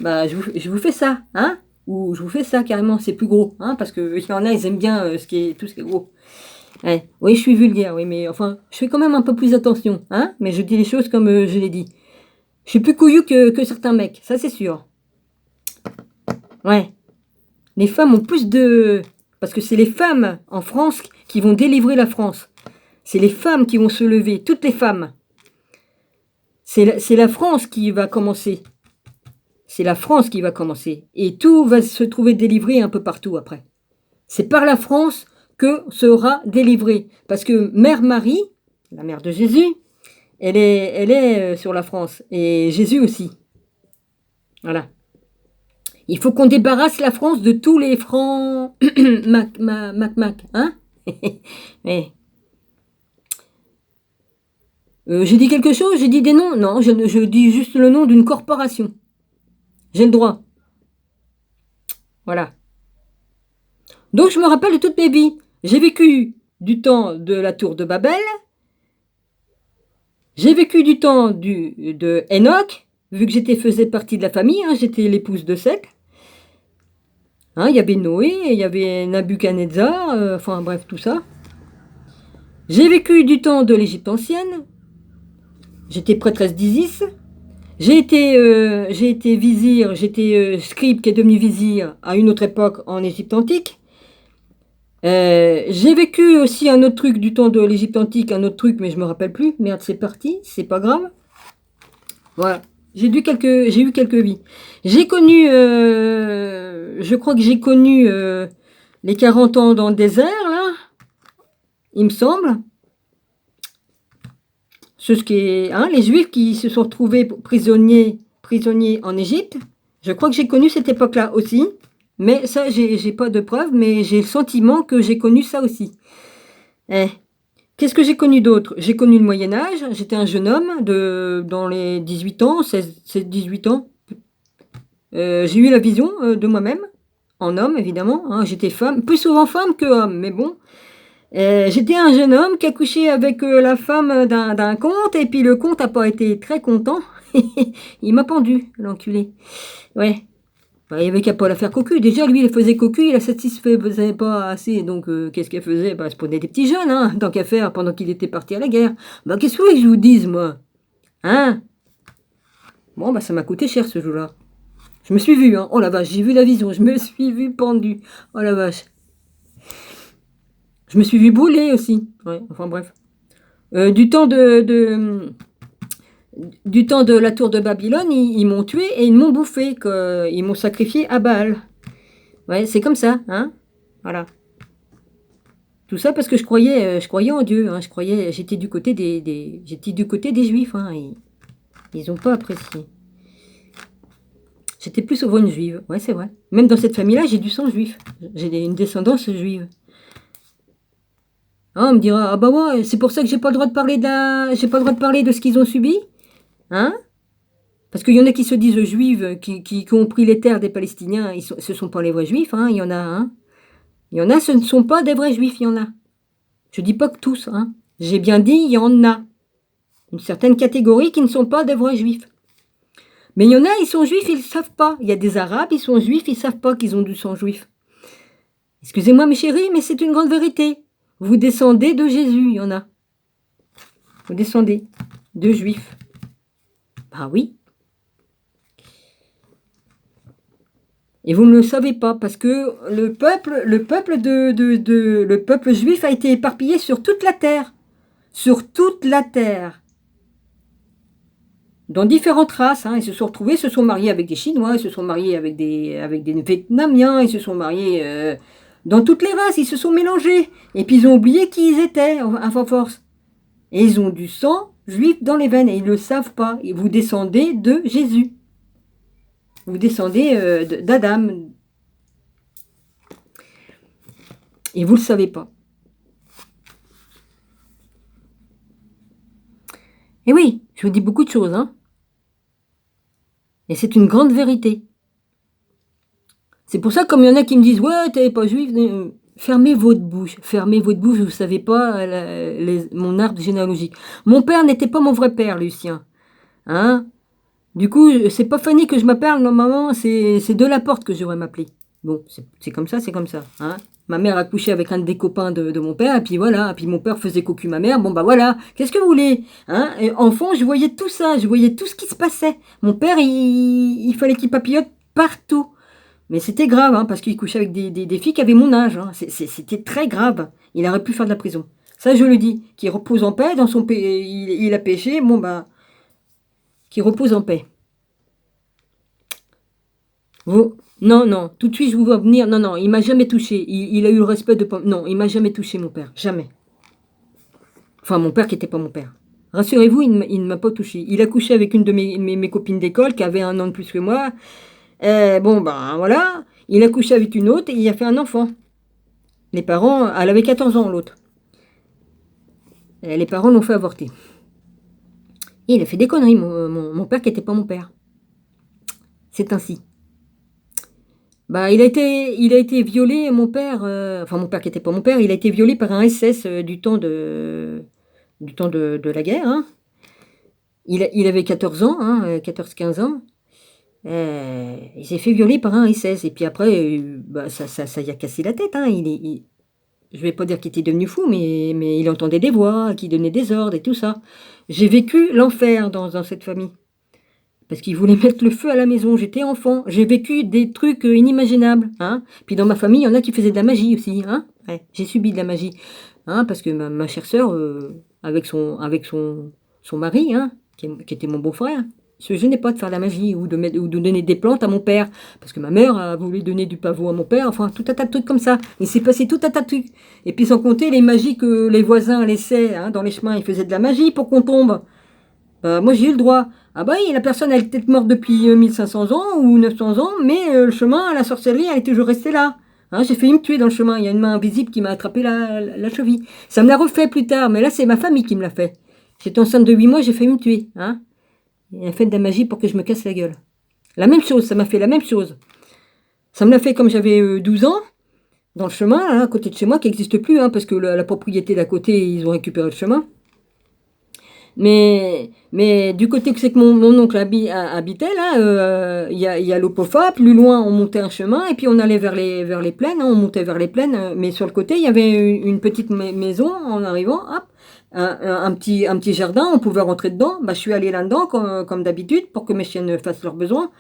Bah je vous fais ça, hein, ou je vous fais ça carrément, c'est plus gros, hein, parce que il y en a ils aiment bien tout ce qui est gros. Ouais. Oui, je suis vulgaire, oui, mais enfin, je fais quand même un peu plus attention, hein, mais je dis les choses comme je l'ai dit. Je suis plus couillu que certains mecs, ça c'est sûr. Ouais. Les femmes ont plus de... Parce que c'est les femmes en France qui vont délivrer la France. C'est les femmes qui vont se lever, toutes les femmes. C'est la France qui va commencer. C'est la France qui va commencer. Et tout va se trouver délivré un peu partout après. C'est par la France que sera délivré. Parce que Mère Marie, la mère de Jésus, elle est sur la France. Et Jésus aussi. Voilà. Il faut qu'on débarrasse la France de tous les francs... Mac, hein. Mais... j'ai dit quelque chose? J'ai dit des noms? Non, je dis juste le nom d'une corporation. J'ai le droit. Voilà. Donc je me rappelle de toute mes vies. J'ai vécu du temps de la tour de Babel. J'ai vécu du temps de Enoch, vu que faisais partie de la famille, hein, j'étais l'épouse de Seth. Hein, il y avait Noé, il y avait Nabuchodonosor, enfin bref, tout ça. J'ai vécu du temps de l'Égypte ancienne. J'étais prêtresse d'Isis. J'ai été vizir, j'étais scribe qui est devenu vizir à une autre époque en Égypte antique. J'ai vécu aussi un autre truc du temps de l'Égypte antique, un autre truc, mais je me rappelle plus. Merde, c'est parti, c'est pas grave. Voilà. J'ai eu quelques vies. J'ai connu, je crois que j'ai connu les 40 ans dans le désert, là, il me semble. Ce qui est, hein, les Juifs qui se sont retrouvés prisonniers en Égypte. Je crois que j'ai connu cette époque-là aussi. Mais ça, j'ai pas de preuves, mais j'ai le sentiment que j'ai connu ça aussi. Eh. Qu'est-ce que j'ai connu d'autre? J'ai connu le Moyen-Âge, j'étais un jeune homme dans les 18 ans, 18 ans. J'ai eu la vision de moi-même, en homme évidemment, hein, j'étais femme, plus souvent femme que homme, mais bon. J'étais un jeune homme qui a couché avec la femme d'un comte, et puis le comte n'a pas été très content. Il m'a pendu, l'enculé. Ouais. Bah, il n'y avait qu'à pas la faire cocu. Déjà, lui, il faisait cocu, il la satisfaisait pas assez. Donc, qu'est-ce qu'elle faisait? Bah, elle se prenait des petits jeunes, hein, tant qu'à faire, pendant qu'il était parti à la guerre. Bah, qu'est-ce que vous voulez que je vous dise, moi? Hein? Bon, bah, ça m'a coûté cher, ce jour-là. Je me suis vu, hein. Oh la vache, j'ai vu la vision. Je me suis vu pendu. Oh la vache. Je me suis vu brûler aussi. Ouais, enfin bref. Du temps du temps de la tour de Babylone, ils m'ont tué et ils m'ont bouffé. Ils m'ont sacrifié à Baal. Ouais, c'est comme ça, hein? Voilà. Tout ça parce que je croyais en Dieu, hein, j'étais du côté j'étais du côté des Juifs, hein, ils ont pas apprécié. J'étais plus souvent une juive, ouais, c'est vrai. Même dans cette famille-là, j'ai du sang juif. J'ai une descendance juive. Ah, on me dira, ah bah ouais, c'est pour ça que j'ai pas le droit de parler j'ai pas le droit de parler de ce qu'ils ont subi, hein? Parce qu'il y en a qui se disent juives, qui ont pris les terres des Palestiniens, ce sont pas les vrais juifs, hein, il y en a, hein. Il y en a, ce ne sont pas des vrais juifs, il y en a. Je dis pas que tous, hein. J'ai bien dit, il y en a. Une certaine catégorie qui ne sont pas des vrais juifs. Mais il y en a, ils sont juifs, ils ne savent pas. Il y a des arabes, ils sont juifs, ils ne savent pas qu'ils ont du sang juif. Excusez-moi mes chéris, mais c'est une grande vérité. Vous descendez de Jésus, il y en a. Vous descendez de juifs. Bah oui. Et vous ne le savez pas, parce que le peuple juif a été éparpillé sur toute la terre. Sur toute la terre. Dans différentes races, hein, ils se sont retrouvés, ils se sont mariés avec des Chinois, ils se sont mariés avec des Vietnamiens, ils se sont mariés dans toutes les races, ils se sont mélangés. Et puis ils ont oublié qui ils étaient, à force. Et ils ont du sang juif dans les veines, et ils ne le savent pas. Et vous descendez de Jésus. Vous descendez d'Adam. Et vous ne le savez pas. Et oui, je vous dis beaucoup de choses, hein. Et c'est une grande vérité. C'est pour ça, comme il y en a qui me disent, ouais, t'es pas juif, fermez votre bouche, vous ne savez pas mon arbre généalogique. Mon père n'était pas mon vrai père, Lucien. Hein? Du coup, c'est pas Fanny que je m'appelle, normalement, c'est de la porte que j'aurais m'appeler. Bon, c'est comme ça, c'est comme ça. Hein? Ma mère a couché avec un des copains de mon père, et puis voilà, et puis mon père faisait cocu ma mère, bon bah voilà, qu'est-ce que vous voulez, hein? Et enfant, je voyais tout ça, je voyais tout ce qui se passait. Mon père, il fallait qu'il papillote partout. Mais c'était grave, hein, parce qu'il couchait avec des filles qui avaient mon âge, hein. C'était très grave, il aurait pu faire de la prison. Ça, je le dis, qu'il repose en paix, il a péché, bon bah, qu'il repose en paix. Vous... Non, non, tout de suite je vous vois venir. Non, non, il m'a jamais touché. Il a eu le respect de... Non, il m'a jamais touché, mon père. Jamais. Enfin, mon père qui n'était pas mon père. Rassurez-vous, il ne m'a pas touché. Il a couché avec une de mes copines d'école qui avait 1 an de plus que moi. Bon, ben voilà. Il a couché avec une autre et il a fait un enfant. Les parents... Elle avait 14 ans, l'autre. Les parents l'ont fait avorter. Et il a fait des conneries, mon père qui n'était pas mon père. C'est ainsi. Bah, il a été violé, mon père, enfin mon père qui n'était pas mon père, il a été violé par un SS du temps de la guerre, hein. Il avait 14 ans, hein, 14-15 ans. Il s'est fait violer par un SS. Et puis après, bah, ça y a cassé la tête, hein. Je vais pas dire qu'il était devenu fou, mais il entendait des voix, qui donnaient des ordres et tout ça. J'ai vécu l'enfer dans cette famille. Parce qu'ils voulaient mettre le feu à la maison. J'étais enfant. J'ai vécu des trucs inimaginables. Hein. Puis dans ma famille, il y en a qui faisaient de la magie aussi. Hein. Ouais, j'ai subi de la magie. Hein, parce que ma chère sœur, avec son mari, hein, qui était mon beau-frère, se gênait pas de faire de la magie ou de donner des plantes à mon père. Parce que ma mère a voulu donner du pavot à mon père, enfin tout un tas de trucs comme ça. Il s'est passé tout un tas de trucs. Et puis sans compter les magies que les voisins laissaient hein, dans les chemins, ils faisaient de la magie pour qu'on tombe. Moi j'ai eu le droit. Ah bah oui, la personne elle est peut-être morte depuis 1500 ans ou 900 ans, mais le chemin, la sorcellerie, elle est toujours restée là. Hein, j'ai failli me tuer dans le chemin, il y a une main invisible qui m'a attrapé la cheville. Ça me l'a refait plus tard, mais là c'est ma famille qui me l'a fait. J'étais enceinte de 8 mois, j'ai failli me tuer. Hein. Il a fait de la magie pour que je me casse la gueule. La même chose, ça m'a fait la même chose. Ça me l'a fait comme j'avais 12 ans, dans le chemin, hein, à côté de chez moi, qui n'existe plus, hein, parce que la propriété d'à côté, ils ont récupéré le chemin. Mais du côté que c'est que mon oncle habitait, là, il y a l'Opofa, plus loin on montait un chemin, et puis on allait vers les plaines, hein, on montait vers les plaines, mais sur le côté il y avait une petite maison en arrivant, hop, un petit jardin, on pouvait rentrer dedans, je suis allée là-dedans comme d'habitude, pour que mes chiennes fassent leurs besoins,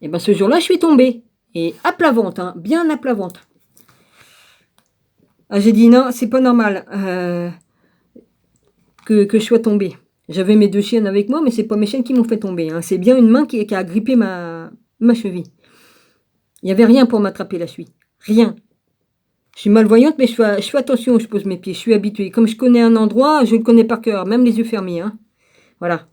et ce jour-là je suis tombée, et à plat ventre, hein, bien à plat ventre. Ah, j'ai dit non, c'est pas normal, que je sois tombée. J'avais mes 2 chiennes avec moi, mais c'est pas mes chiennes qui m'ont fait tomber. Hein. C'est bien une main qui a grippé ma cheville. Il n'y avait rien pour m'attraper la cheville. Rien. Je suis malvoyante, mais je fais attention où je pose mes pieds. Je suis habituée. Comme je connais un endroit, je le connais par cœur, même les yeux fermés. Hein. Voilà.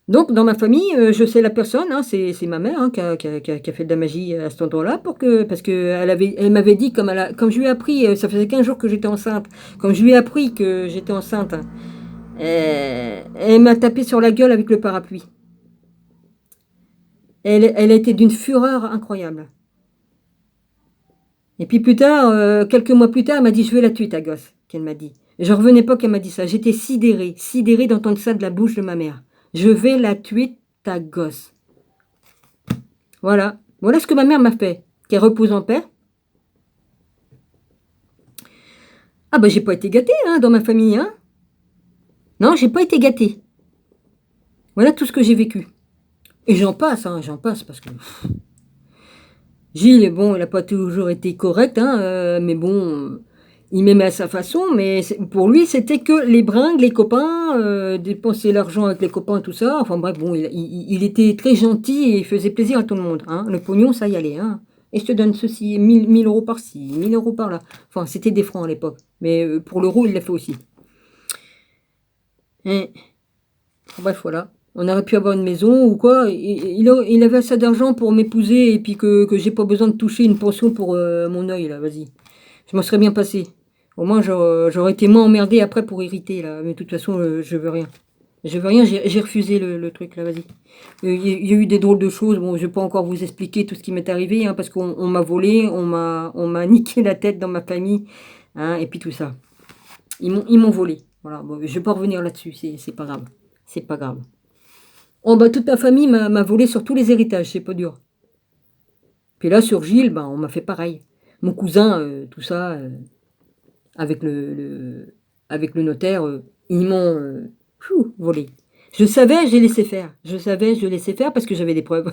Donc, dans ma famille, je sais la personne, hein, c'est ma mère hein, qui a fait de la magie à cet endroit-là, parce qu'elle m'avait dit, comme je lui ai appris, ça faisait 15 jours que j'étais enceinte, comme je lui ai appris que j'étais enceinte, elle m'a tapé sur la gueule avec le parapluie. Elle a été d'une fureur incroyable. Et puis plus tard, quelques mois plus tard, elle m'a dit « Je vais la tuer ta gosse », qu'elle m'a dit. Je ne revenais pas qu'elle m'a dit ça. J'étais sidérée d'entendre ça de la bouche de ma mère. « Je vais la tuer ta gosse ». Voilà. Voilà ce que ma mère m'a fait. Qu'elle repose en paix. Ah j'ai pas été gâtée hein, dans ma famille. Hein. Non, j'ai pas été gâtée. Voilà tout ce que j'ai vécu. Et j'en passe parce que... Gilles, bon, il n'a pas toujours été correct, hein, mais bon, il m'aimait à sa façon, mais pour lui, c'était que les bringues, les copains, dépenser l'argent avec les copains et tout ça. Enfin bref, bon, il était très gentil et il faisait plaisir à tout le monde. Hein. Le pognon, ça y allait. Hein. Et je te donne ceci, 1000 euros par-ci, 1000 euros par-là. Enfin, c'était des francs à l'époque, mais pour l'euro, il l'a fait aussi. Et... Bref, voilà. On aurait pu avoir une maison ou quoi. Il avait assez d'argent pour m'épouser et puis que j'ai pas besoin de toucher une pension pour mon œil, là, vas-y. Je m'en serais bien passé. Au moins, j'aurais été moins emmerdé après pour hériter, là. Mais de toute façon, je veux rien. Je veux rien, j'ai refusé le truc, là, vas-y. Il y a eu des drôles de choses. Bon, je vais pas encore vous expliquer tout ce qui m'est arrivé, hein, parce qu'on m'a volé, on m'a niqué la tête dans ma famille, hein, et puis tout ça. Ils m'ont volé. Voilà, bon, je vais pas revenir là-dessus, c'est pas grave. C'est pas grave. Oh toute ma famille m'a volé sur tous les héritages, c'est pas dur. Puis là, sur Gilles, on m'a fait pareil. Mon cousin, tout ça, avec le notaire, ils m'ont volé. Je savais, j'ai laissé faire. Je laissais faire parce que j'avais des preuves.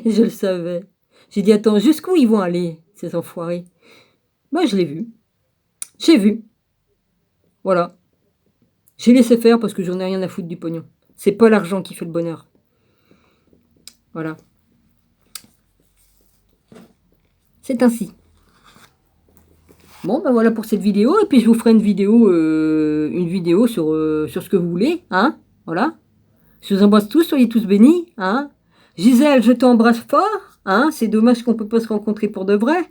Je le savais. J'ai dit, attends, jusqu'où ils vont aller, ces enfoirés? Je l'ai vu. J'ai vu. Voilà. J'ai laissé faire parce que j'en ai rien à foutre du pognon. C'est pas l'argent qui fait le bonheur. Voilà. C'est ainsi. Bon, voilà pour cette vidéo. Et puis, je vous ferai une vidéo sur ce que vous voulez. Hein, voilà. Je vous embrasse tous. Soyez tous bénis. Hein. Gisèle, je t'embrasse fort. Hein. C'est dommage qu'on ne peut pas se rencontrer pour de vrai.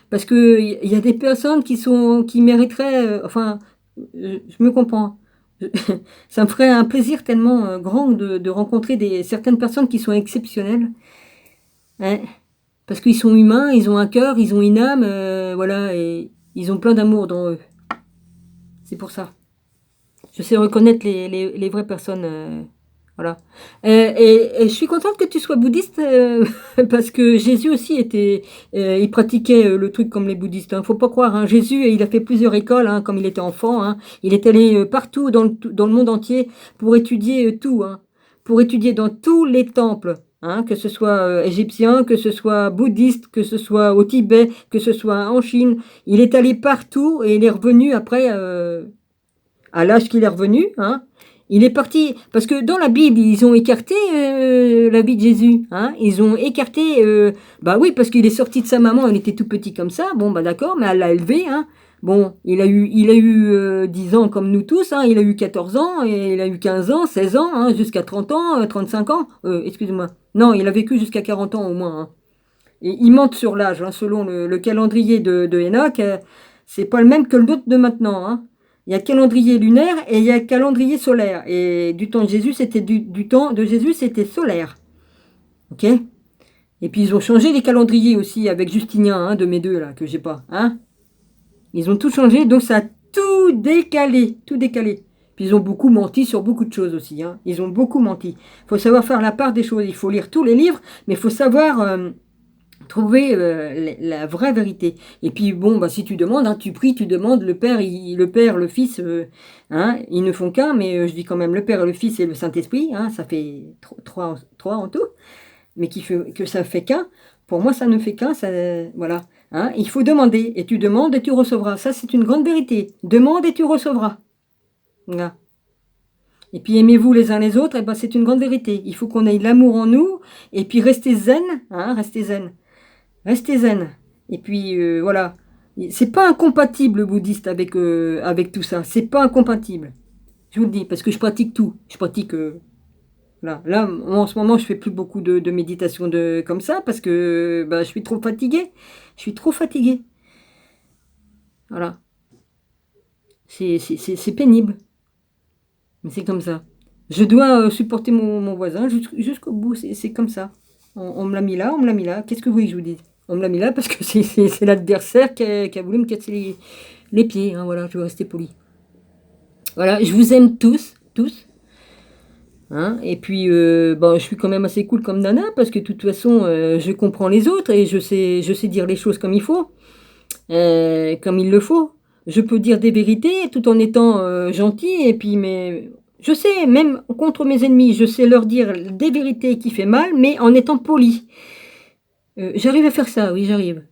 Parce qu'il y a des personnes qui mériteraient... je me comprends. Ça me ferait un plaisir tellement grand de rencontrer certaines personnes qui sont exceptionnelles. Hein, parce qu'ils sont humains, ils ont un cœur, ils ont une âme, voilà, et ils ont plein d'amour dans eux. C'est pour ça. Je sais reconnaître les vraies personnes. Voilà. Et je suis contente que tu sois bouddhiste, parce que Jésus aussi il pratiquait le truc comme les bouddhistes. Hein. Faut pas croire, hein. Jésus, il a fait plusieurs écoles, hein, comme il était enfant. Hein. Il est allé partout dans le monde entier pour étudier tout. Hein. Pour étudier dans tous les temples. hein, que ce soit égyptien, que ce soit bouddhiste, que ce soit au Tibet, que ce soit en Chine. Il est allé partout et il est revenu après, à l'âge qu'il est revenu, hein. Il est parti, parce que dans la Bible, ils ont écarté la vie de Jésus, hein. Ils ont écarté, bah oui, parce qu'il est sorti de sa maman, il était tout petit comme ça, bon, bah d'accord, mais elle l'a élevé, hein. Bon, il a eu 10 ans comme nous tous, hein. Il a eu 14 ans, et il a eu 15 ans, 16 ans, hein, jusqu'à 30 ans, 35 ans, excusez-moi. Non, il a vécu jusqu'à 40 ans au moins, hein. Et il monte sur l'âge, hein, selon le calendrier de Enoch, c'est pas le même que le nôtre de maintenant, hein. Il y a le calendrier lunaire et il y a le calendrier solaire. Et du temps de Jésus, c'était du temps de Jésus, c'était solaire. Ok. Et puis ils ont changé les calendriers aussi avec Justinien, hein, de mes deux là, que j'ai pas. Hein. Ils ont tout changé, donc ça a tout décalé. Tout décalé. Puis ils ont beaucoup menti sur beaucoup de choses aussi. Hein. Ils ont beaucoup menti. Il faut savoir faire la part des choses. Il faut lire tous les livres, mais il faut savoir trouver la vraie vérité. Et puis bon, bah si tu demandes, hein, tu pries, tu demandes, le Père, le Fils, hein, ils ne font qu'un, mais je dis quand même le Père, le Fils et le Saint-Esprit, hein, ça fait trois en tout, mais que ça fait qu'un. Pour moi, ça ne fait qu'un, ça, voilà. Hein, il faut demander, et tu demandes et tu recevras. Ça, c'est une grande vérité. Demande et tu recevras. Voilà. Et puis aimez-vous les uns les autres, et ben c'est une grande vérité. Il faut qu'on ait l'amour en nous, et puis restez zen, hein, restez zen. Restez zen. Et puis voilà. C'est pas incompatible le bouddhiste avec tout ça. C'est pas incompatible. Je vous le dis, parce que je pratique tout. Je pratique. Là, en ce moment, je fais plus beaucoup de méditation comme ça, parce que bah, je suis trop fatiguée. Je suis trop fatiguée. Voilà. C'est pénible. Mais c'est comme ça. Je dois supporter mon voisin jusqu'au bout. C'est comme ça. On me l'a mis là, on me l'a mis là. Qu'est-ce que vous voulez que je vous dise? On me l'a mis là parce que c'est l'adversaire qui a voulu me casser les pieds. Hein, voilà, je vais rester poli. Voilà, je vous aime tous, tous. Hein, et puis, bon, je suis quand même assez cool comme Nana parce que de toute façon, je comprends les autres et je sais dire les choses comme il faut, comme il le faut. Je peux dire des vérités tout en étant gentil et puis, mais je sais, même contre mes ennemis, je sais leur dire des vérités qui fait mal, mais en étant poli. J'arrive à faire ça, oui, j'arrive.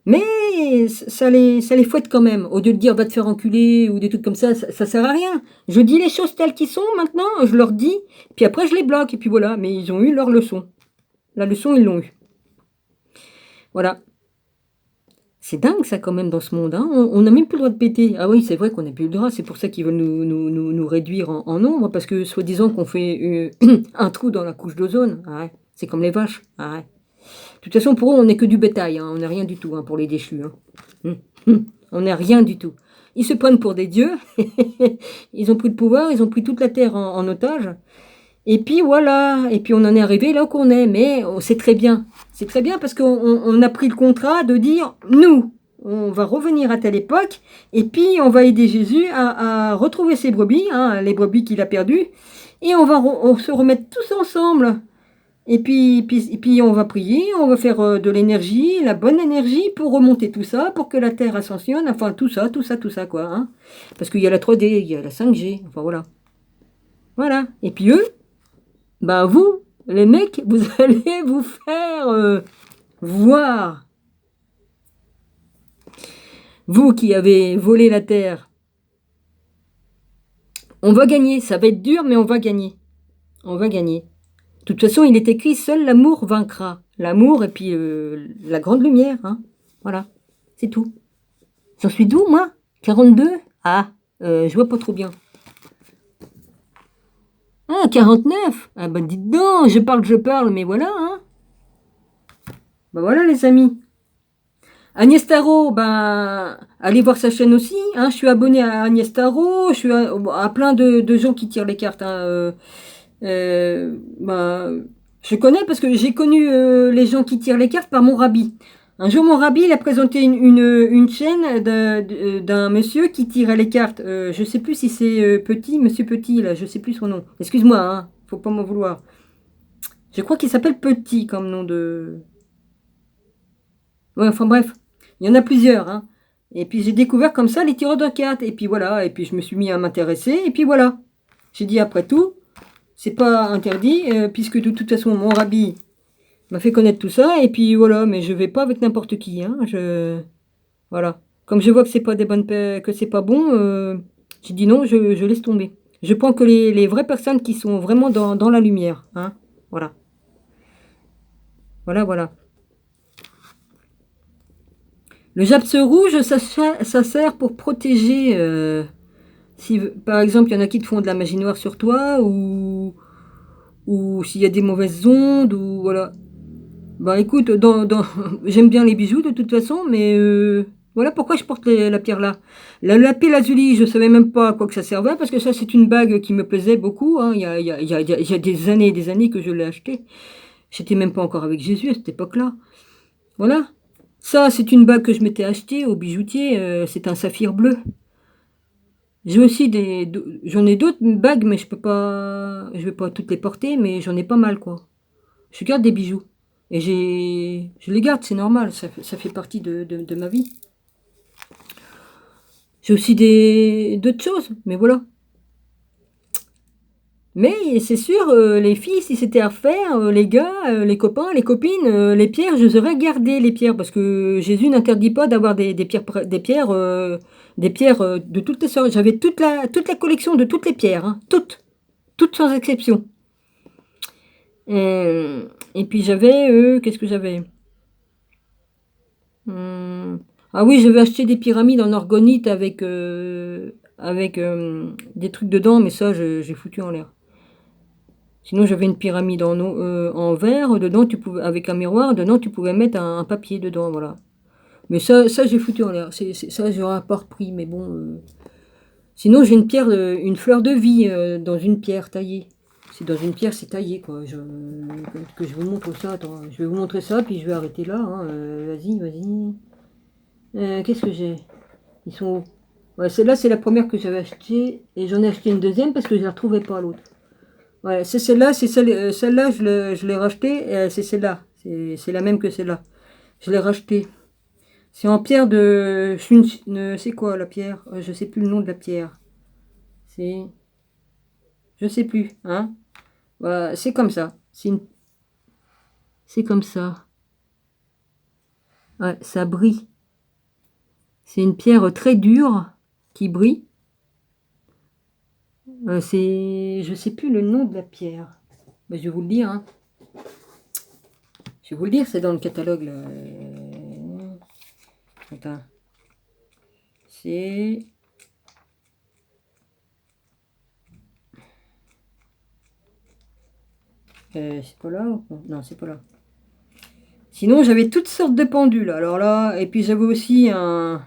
Mais ça les fouette quand même. Au lieu de dire va te faire enculer ou des trucs comme ça sert à rien. Je dis les choses telles qu'ils sont maintenant, je leur dis, puis après je les bloque, et puis voilà. Mais ils ont eu leur leçon. La leçon, ils l'ont eu. Voilà. C'est dingue ça quand même dans ce monde. Hein. On n'a même plus le droit de péter. Ah oui, c'est vrai qu'on n'a plus le droit. C'est pour ça qu'ils veulent nous réduire en nombre, parce que soi-disant qu'on fait un trou dans la couche d'ozone. Ah ouais. C'est comme les vaches. Ah ouais. De toute façon, pour eux, on n'est que du bétail, hein. On n'est rien du tout hein, pour les déchus. Hein. On n'est rien du tout. Ils se prennent pour des dieux. Ils ont pris le pouvoir, ils ont pris toute la terre en otage. Et puis voilà, et puis on en est arrivé là qu'on est. Mais c'est très bien. C'est très bien parce qu'on a pris le contrat de dire, nous, on va revenir à telle époque, et puis on va aider Jésus à retrouver ses brebis, hein, les brebis qu'il a perdues, et on se remettre tous ensemble. Et puis on va prier, on va faire de l'énergie, la bonne énergie pour remonter tout ça, pour que la Terre ascensionne, enfin tout ça, quoi. Hein. Parce qu'il y a la 3D, il y a la 5G, enfin voilà. Voilà. Et puis eux, bah vous, les mecs, vous allez vous faire voir. Vous qui avez volé la Terre, on va gagner, ça va être dur, mais on va gagner. On va gagner. De toute façon, il est écrit, seul l'amour vaincra. L'amour et puis la grande lumière. Hein. Voilà, c'est tout. J'en suis d'où, moi 42 Ah, je vois pas trop bien. Ah, 49 Ah bah dites donc, je parle, mais voilà. Hein. Bah voilà les amis. Agnès Tarot, ben, allez voir sa chaîne aussi. Hein. Je suis abonné à Agnès Tarot, je suis à plein de gens qui tirent les cartes. Hein. Ben, je connais parce que j'ai connu les gens qui tirent les cartes par mon rabbi. Un jour, mon rabbi il a présenté une chaîne d'un monsieur qui tirait les cartes. Je sais plus si c'est Petit, Monsieur Petit, là, je sais plus son nom. Excuse-moi, hein, faut pas m'en vouloir. Je crois qu'il s'appelle Petit comme nom de... Ouais, enfin bref, il y en a plusieurs. Hein. Et puis j'ai découvert comme ça les tireurs de cartes. Et puis voilà, et puis je me suis mis à m'intéresser. Et puis voilà, j'ai dit après tout... c'est pas interdit, puisque de toute façon, mon rabbi m'a fait connaître tout ça, et puis voilà, mais je vais pas avec n'importe qui, hein, voilà. Comme je vois que c'est pas des bonnes que c'est pas bon, j'ai dit non, je laisse tomber. Je prends que les vraies personnes qui sont vraiment dans la lumière, hein, voilà. Voilà, voilà. Le japs rouge, ça sert pour protéger, si par exemple il y en a qui te font de la magie noire sur toi, ou s'il y a des mauvaises ondes, ou voilà. Bah écoute, j'aime bien les bijoux de toute façon, mais voilà pourquoi je porte la pierre là. La lapis lazuli, je savais même pas à quoi que ça servait, parce que ça c'est une bague qui me plaisait beaucoup, hein. Il y a des années et des années que je l'ai achetée. J'étais même pas encore avec Jésus à cette époque-là. Voilà. Ça, c'est une bague que je m'étais achetée au bijoutier, c'est un saphir bleu. J'ai aussi j'en ai d'autres bagues, mais je vais pas toutes les porter, mais j'en ai pas mal, quoi. Je garde des bijoux. Et je les garde, c'est normal, ça fait partie de ma vie. J'ai aussi d'autres choses, mais voilà. Mais c'est sûr, les filles, si c'était à refaire, les gars, les copains, les copines, les pierres, je les aurais gardées, les pierres, parce que Jésus n'interdit pas d'avoir des pierres de toutes les sortes. J'avais toute la collection de toutes les pierres, hein, toutes sans exception. Et puis j'avais, qu'est-ce que j'avais? Ah oui, j'avais acheté des pyramides en orgonite avec des trucs dedans, mais ça, j'ai foutu en l'air. Sinon, j'avais une pyramide en verre, dedans, avec un miroir, dedans, tu pouvais mettre un papier dedans, voilà. Mais ça j'ai foutu en l'air. Ça, j'aurais pas repris, mais bon. Sinon, j'ai une fleur de vie dans une pierre taillée. C'est dans une pierre, c'est taillé, quoi. Que je vous montre ça. Attends, je vais vous montrer ça, puis je vais arrêter là, hein. Vas-y, vas-y. Qu'est-ce que j'ai? Ils sont où? Ouais, celle-là, c'est la première que j'avais achetée, et j'en ai acheté une deuxième parce que je la retrouvais pas l'autre. Ouais, c'est celle-là, celle-là, je l'ai rachetée, c'est celle-là. C'est la même que celle-là. Je l'ai rachetée. C'est en pierre c'est quoi la pierre? Je sais plus le nom de la pierre. C'est. Je sais plus, hein? Voilà, c'est comme ça. C'est comme ça. Ouais, ça brille. C'est une pierre très dure qui brille. Je sais plus le nom de la pierre. Ben, je vais vous le dire, hein. Je vais vous le dire, c'est dans le catalogue là. Attends. C'est pas là? Non, c'est pas là. Sinon, j'avais toutes sortes de pendules. Alors là, et puis j'avais aussi un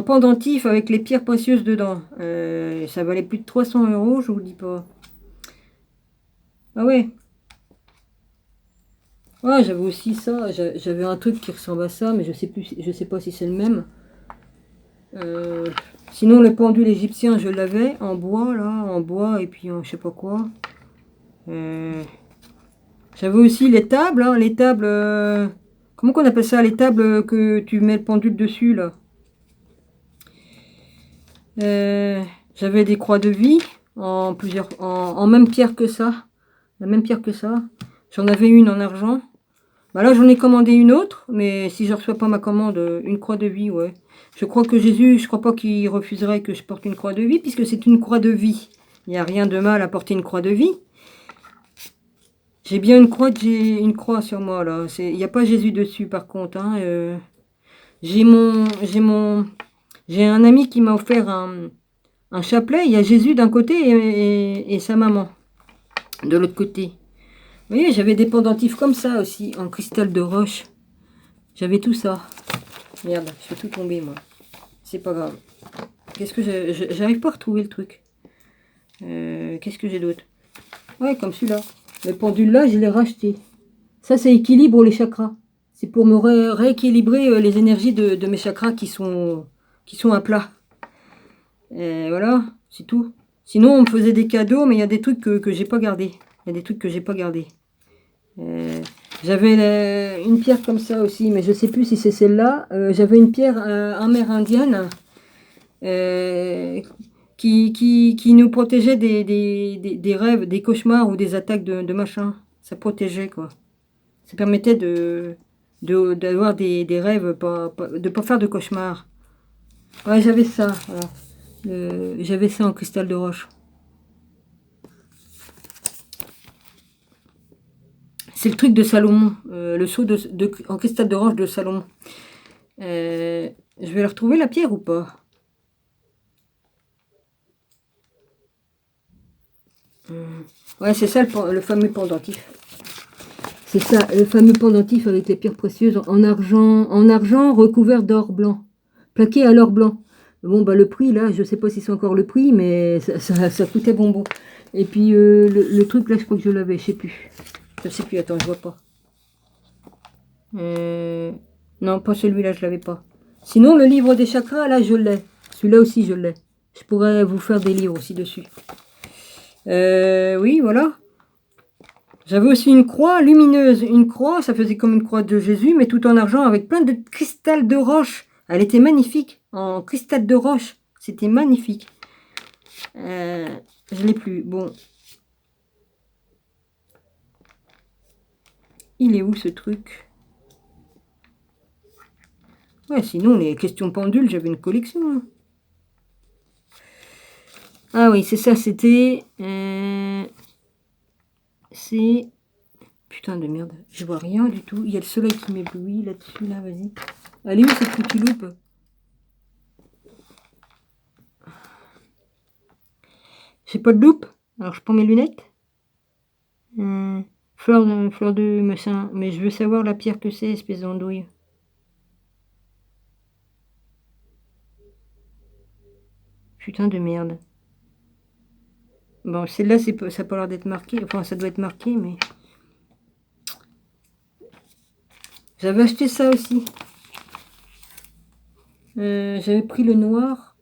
pendentif avec les pierres précieuses dedans. Ça valait plus de 300 €, je vous le dis pas. Ah ouais. Ouais, j'avais aussi ça. J'avais un truc qui ressemble à ça, mais je sais pas si c'est le même. Sinon, le pendule égyptien, je l'avais en bois, là, en bois, et puis en je sais pas quoi. J'avais aussi les tables, hein, les tables. Comment qu'on appelle ça, les tables que tu mets le pendule dessus, là? J'avais des croix de vie en même pierre que ça. La même pierre que ça. J'en avais une en argent. Bah là, j'en ai commandé une autre, mais si je reçois pas ma commande, une croix de vie, ouais. Je crois que Jésus, je crois pas qu'il refuserait que je porte une croix de vie, puisque c'est une croix de vie. Il n'y a rien de mal à porter une croix de vie. J'ai bien une croix sur moi, là. Il n'y a pas Jésus dessus, par contre, hein. J'ai un ami qui m'a offert un chapelet. Il y a Jésus d'un côté et sa maman de l'autre côté. Vous voyez, j'avais des pendentifs comme ça aussi, en cristal de roche. J'avais tout ça. Merde, je fais tout tomber, moi. C'est pas grave. Qu'est-ce que j'arrive pas à retrouver le truc. Qu'est-ce que j'ai d'autre? Ouais, comme celui-là. Le pendule là, je l'ai racheté. Ça équilibre les chakras. C'est pour me rééquilibrer les énergies de mes chakras qui sont à plat. Voilà, c'est tout. Sinon, on me faisait des cadeaux, mais il y a des trucs que j'ai pas gardés. Il y a des trucs que j'ai pas gardés. J'avais une pierre comme ça aussi, mais je sais plus si c'est celle-là. J'avais une pierre amérindienne qui nous protégeait des rêves, des cauchemars ou des attaques de machin. Ça protégeait, quoi. Ça permettait d'avoir des rêves, de pas faire de cauchemars. Ouais, j'avais ça, voilà. J'avais ça en cristal de roche. C'est le truc de Salomon, le seau en cristal de roche de Salomon. Je vais la retrouver, la pierre, ou pas? Ouais, c'est ça le fameux pendentif. C'est ça, le fameux pendentif avec les pierres précieuses en argent recouvert d'or blanc, plaqué à l'or blanc. Bon, bah le prix, là, je sais pas si c'est encore le prix, mais ça coûtait bonbon. Et puis le truc, là, je crois que je l'avais, je sais plus. Je sais plus, attends, je vois pas. Non, pas celui-là, je l'avais pas. Sinon, le livre des chakras, là, je l'ai. Celui-là aussi, je l'ai. Je pourrais vous faire des livres aussi dessus. Oui, voilà. J'avais aussi une croix lumineuse. Une croix, ça faisait comme une croix de Jésus, mais tout en argent, avec plein de cristal de roche. Elle était magnifique, en cristal de roche. C'était magnifique. Je l'ai plus. Bon. Il est où, ce truc? Ouais, sinon, les questions pendules, j'avais une collection. Hein. Ah oui, c'est ça, c'était... c'est... Putain de merde, je vois rien du tout. Il y a le soleil qui m'éblouit là-dessus, là, vas-y. Elle est où cette foutue loupe? J'ai pas de loupe, alors je prends mes lunettes. Fleur de machin, mais je veux savoir la pierre que c'est, espèce d'andouille. Putain de merde. Bon, celle-là, ça n'a pas l'air d'être marqué. Enfin, ça doit être marqué, mais... J'avais acheté ça aussi. J'avais pris le noir.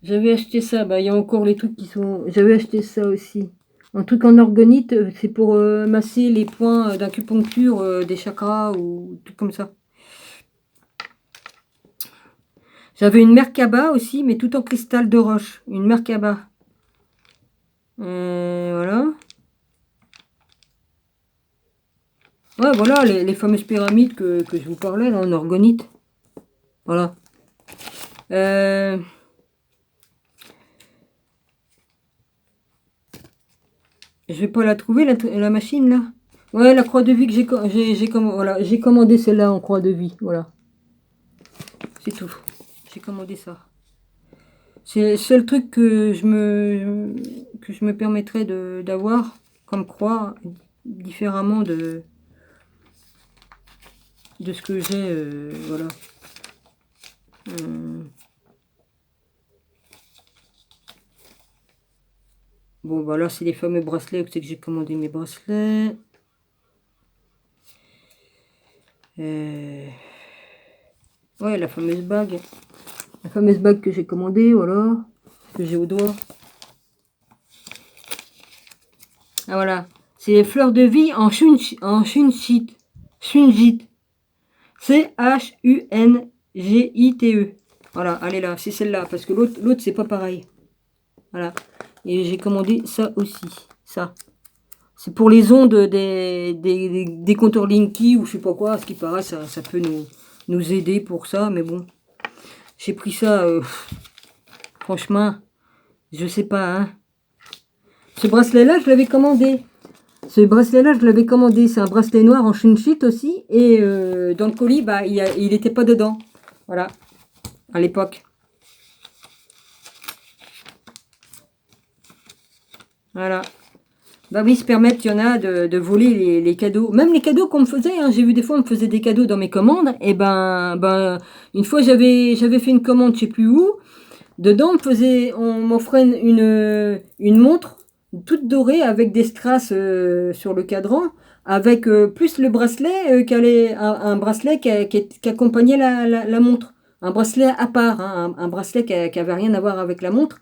J'avais acheté ça. Bah, il y a encore les trucs qui sont... J'avais acheté ça aussi. Un truc en organite, c'est pour masser les points d'acupuncture des chakras ou tout comme ça. J'avais une Merkaba aussi, mais tout en cristal de roche. Une Merkaba. Voilà. Ouais, voilà, les fameuses pyramides que je vous parlais, là, en orgonite. Voilà. Je vais pas la trouver, la machine, là. Ouais, la croix de vie que j'ai commandé celle-là en croix de vie. Voilà. C'est tout. J'ai commandé ça. C'est le seul truc que je me permettrais d'avoir comme croix, différemment de ce que j'ai. Voilà. Bon, voilà, c'est les fameux bracelets. C'est que j'ai commandé mes bracelets. Ouais, la fameuse bague. La fameuse bague que j'ai commandée, voilà. Que j'ai au doigt. Ah, voilà. C'est les fleurs de vie en shunjite. Shunjite. C-H-U-N-G-I-T-E. Voilà, allez là, c'est celle-là. Parce que l'autre, c'est pas pareil. Voilà. Et j'ai commandé ça aussi. Ça. C'est pour les ondes des compteurs Linky ou je sais pas quoi. Ce qui paraît, ça peut nous aider pour ça. Mais bon. J'ai pris ça. Franchement, je sais pas. Hein. Ce bracelet-là, je l'avais commandé. Ce bracelet-là, je l'avais commandé. C'est un bracelet noir en shunshit aussi. Et dans le colis, bah, il n'était pas dedans. Voilà. À l'époque. Voilà. Bah oui, se permettre, il y en a de voler les cadeaux. Même les cadeaux qu'on me faisait. Hein. J'ai vu des fois, on me faisait des cadeaux dans mes commandes. Et ben une fois, j'avais fait une commande, je sais plus où. Dedans, on m'offrait une montre toute dorée avec des strass sur le cadran, avec plus le bracelet un bracelet qui accompagnait la montre. Un bracelet à part, hein, un bracelet qui avait rien à voir avec la montre.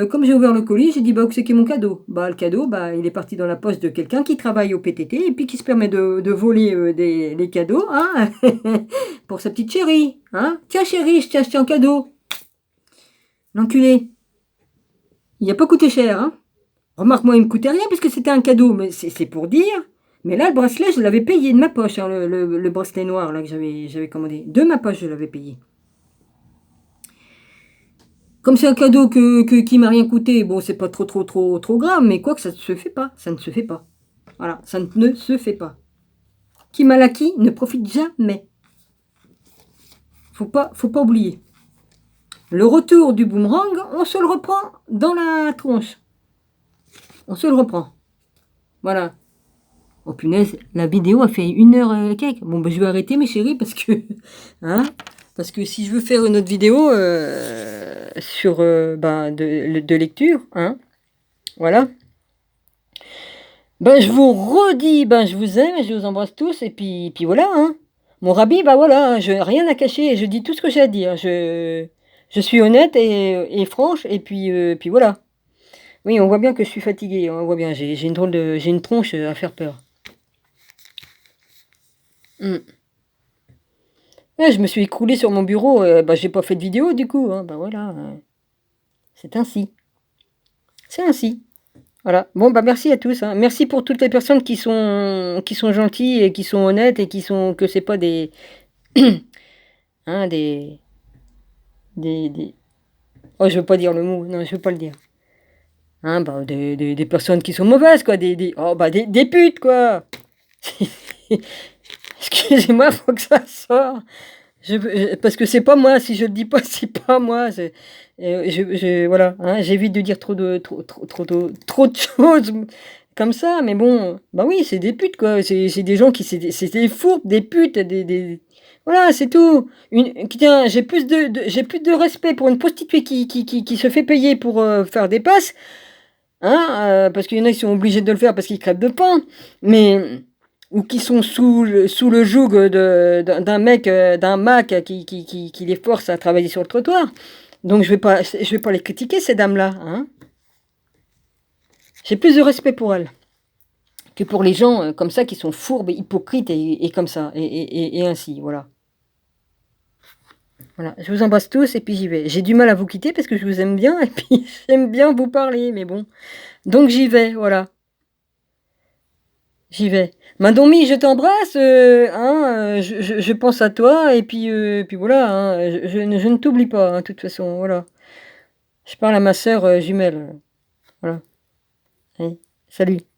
Comme j'ai ouvert le colis, j'ai dit bah où c'est qui est mon cadeau? Bah le cadeau, bah il est parti dans la poche de quelqu'un qui travaille au PTT et puis qui se permet de voler les cadeaux, hein, pour sa petite chérie, hein. Tiens chérie, je t'ai acheté un cadeau. L'enculé. Il a pas coûté cher, hein. Remarque, moi, il me coûtait rien puisque c'était un cadeau, mais c'est pour dire. Mais là, le bracelet, je l'avais payé de ma poche, hein, le bracelet noir là que j'avais commandé. De ma poche, je l'avais payé. Comme c'est un cadeau qui m'a rien coûté, bon, c'est pas trop grave, mais quoi que ça ne se fait pas, ça ne se fait pas. Voilà, ça ne se fait pas. Qui mal acquis ne profite jamais. Faut pas oublier. Le retour du boomerang, on se le reprend dans la tronche. On se le reprend. Voilà. Oh punaise, la vidéo a fait 1 heure quelques. Bon, ben, je vais arrêter mes chéris parce que... Hein, parce que si je veux faire une autre vidéo sur de lecture, hein, voilà. Ben, je vous redis, ben, je vous aime, je vous embrasse tous, et puis voilà, hein. Mon rabbi, ben voilà, je n'ai rien à cacher, je dis tout ce que j'ai à dire. Je suis honnête et franche, et puis voilà. Oui, on voit bien que je suis fatigué, on voit bien, j'ai une tronche à faire peur. Ouais, je me suis écroulé sur mon bureau, bah, j'ai pas fait de vidéo du coup, hein, bah voilà, c'est ainsi. C'est ainsi. Voilà. Bon, bah merci à tous, hein. Merci pour toutes les personnes qui sont gentilles et qui sont honnêtes et que c'est pas des, hein, des, oh, je veux pas dire le mot, non, je veux pas le dire. Hein, bah, des personnes qui sont mauvaises, quoi, oh, bah, des putes, quoi. Excusez-moi, faut que ça sorte. Parce que c'est pas moi, si je le dis pas, c'est pas moi. Voilà, hein, j'évite de dire trop de choses comme ça, mais bon, bah oui, c'est des putes, quoi. C'est des gens c'est des fourbes, des putes, voilà, c'est tout. Tiens, j'ai plus de respect pour une prostituée qui se fait payer pour faire des passes, hein, parce qu'il y en a qui sont obligés de le faire parce qu'ils crèvent de faim, mais ou qui sont sous le joug d'un mec, d'un Mac qui les force à travailler sur le trottoir. Donc je vais pas les critiquer, ces dames-là, hein. J'ai plus de respect pour elles que pour les gens comme ça qui sont fourbes, hypocrites et comme ça, et ainsi, voilà. Voilà, je vous embrasse tous et puis j'y vais. J'ai du mal à vous quitter parce que je vous aime bien et puis j'aime bien vous parler, mais bon. Donc j'y vais, voilà. J'y vais. Madomi, je t'embrasse, hein, je pense à toi et puis voilà, hein, je ne t'oublie pas, hein, de toute façon, voilà. Je parle à ma sœur jumelle, voilà. Allez, salut.